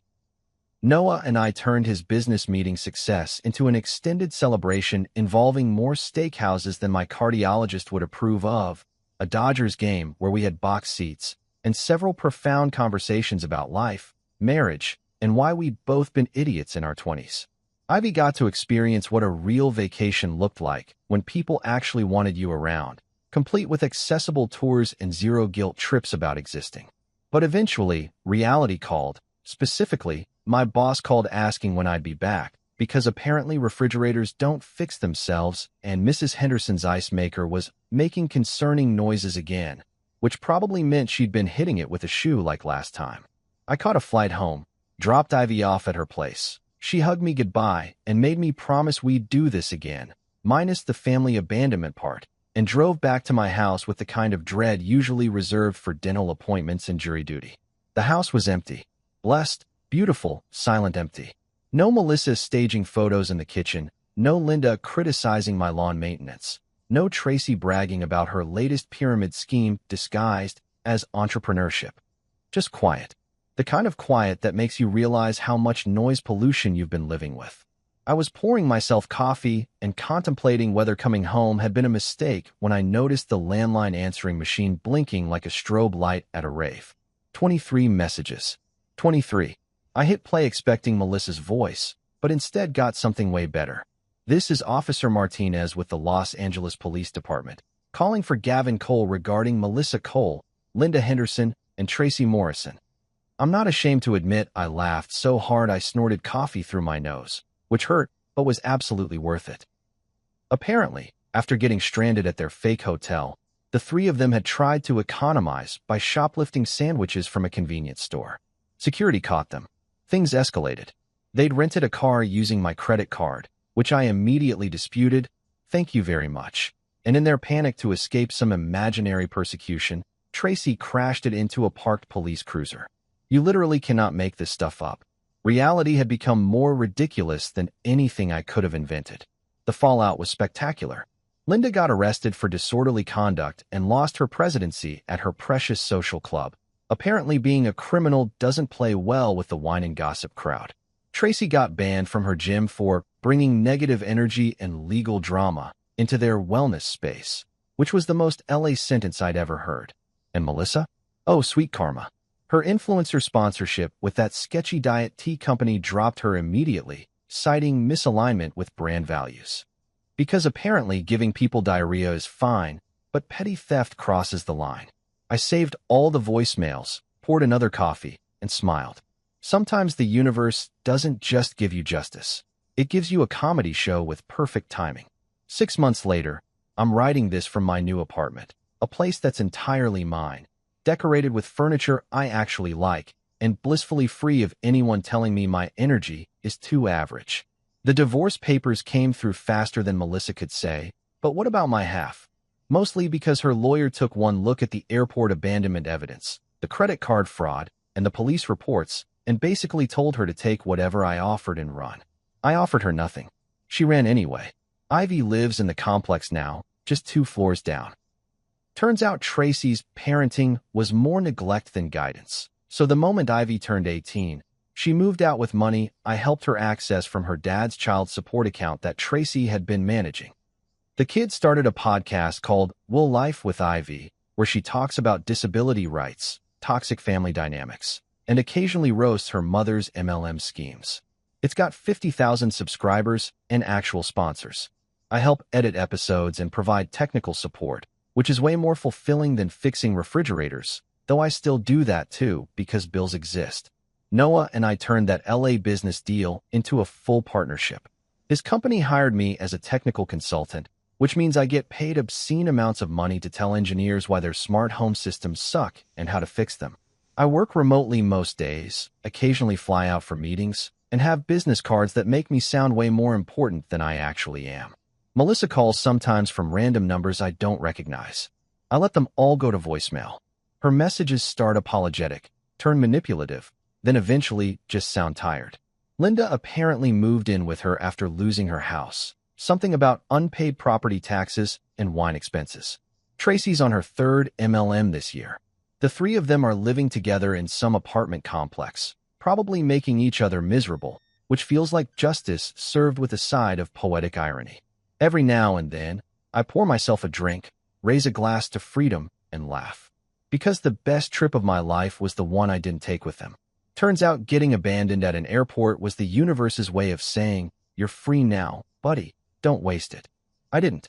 Noah and I turned his business meeting success into an extended celebration involving more steakhouses than my cardiologist would approve of, a Dodgers game where we had box seats, and several profound conversations about life, marriage, and why we'd both been idiots in our 20s. Ivy got to experience what a real vacation looked like when people actually wanted you around, complete with accessible tours and zero-guilt trips about existing. But eventually, reality called. Specifically, my boss called asking when I'd be back, because apparently refrigerators don't fix themselves and Mrs. Henderson's ice maker was making concerning noises again, which probably meant she'd been hitting it with a shoe like last time. I caught a flight home, dropped Ivy off at her place. She hugged me goodbye and made me promise we'd do this again, minus the family abandonment part, and drove back to my house with the kind of dread usually reserved for dental appointments and jury duty. The house was empty. Blessed, beautiful, silent empty. No Melissa staging photos in the kitchen, no Linda criticizing my lawn maintenance, no Tracy bragging about her latest pyramid scheme disguised as entrepreneurship. Just quiet. The kind of quiet that makes you realize how much noise pollution you've been living with. I was pouring myself coffee and contemplating whether coming home had been a mistake when I noticed the landline answering machine blinking like a strobe light at a rave. 23 messages. 23. I hit play expecting Melissa's voice, but instead got something way better. This is Officer Martinez with the Los Angeles Police Department, calling for Gavin Cole regarding Melissa Cole, Linda Henderson, and Tracy Morrison. I'm not ashamed to admit I laughed so hard I snorted coffee through my nose, which hurt, but was absolutely worth it. Apparently, after getting stranded at their fake hotel, the three of them had tried to economize by shoplifting sandwiches from a convenience store. Security caught them. Things escalated. They'd rented a car using my credit card, which I immediately disputed. Thank you very much. And in their panic to escape some imaginary persecution, Tracy crashed it into a parked police cruiser. You literally cannot make this stuff up. Reality had become more ridiculous than anything I could have invented. The fallout was spectacular. Linda got arrested for disorderly conduct and lost her presidency at her precious social club. Apparently being a criminal doesn't play well with the wine and gossip crowd. Tracy got banned from her gym for bringing negative energy and legal drama into their wellness space, which was the most LA sentence I'd ever heard. And Melissa? Oh, sweet karma. Her influencer sponsorship with that sketchy diet tea company dropped her immediately, citing misalignment with brand values. Because apparently giving people diarrhea is fine, but petty theft crosses the line. I saved all the voicemails, poured another coffee, and smiled. Sometimes the universe doesn't just give you justice. It gives you a comedy show with perfect timing. 6 months later, I'm writing this from my new apartment, a place that's entirely mine, decorated with furniture I actually like, and blissfully free of anyone telling me my energy is too average. The divorce papers came through faster than Melissa could say, but what about my half? Mostly because her lawyer took one look at the airport abandonment evidence, the credit card fraud, and the police reports, and basically told her to take whatever I offered and run. I offered her nothing. She ran anyway. Ivy lives in the complex now, just 2 floors down. Turns out Tracy's parenting was more neglect than guidance. So the moment Ivy turned 18, she moved out with money I helped her access from her dad's child support account that Tracy had been managing. The kid started a podcast called Will Life with Ivy, where she talks about disability rights, toxic family dynamics, and occasionally roasts her mother's MLM schemes. It's got 50,000 subscribers and actual sponsors. I help edit episodes and provide technical support, which is way more fulfilling than fixing refrigerators, though I still do that too because bills exist. Noah and I turned that LA business deal into a full partnership. His company hired me as a technical consultant, which means I get paid obscene amounts of money to tell engineers why their smart home systems suck and how to fix them. I work remotely most days, occasionally fly out for meetings, and have business cards that make me sound way more important than I actually am. Melissa calls sometimes from random numbers I don't recognize. I let them all go to voicemail. Her messages start apologetic, turn manipulative, then eventually just sound tired. Linda apparently moved in with her after losing her house. Something about unpaid property taxes and wine expenses. Tracy's on her 3rd MLM this year. The 3 of them are living together in some apartment complex, probably making each other miserable, which feels like justice served with a side of poetic irony. Every now and then, I pour myself a drink, raise a glass to freedom, and laugh. Because the best trip of my life was the one I didn't take with them. Turns out getting abandoned at an airport was the universe's way of saying, "You're free now, buddy. Don't waste it." I didn't.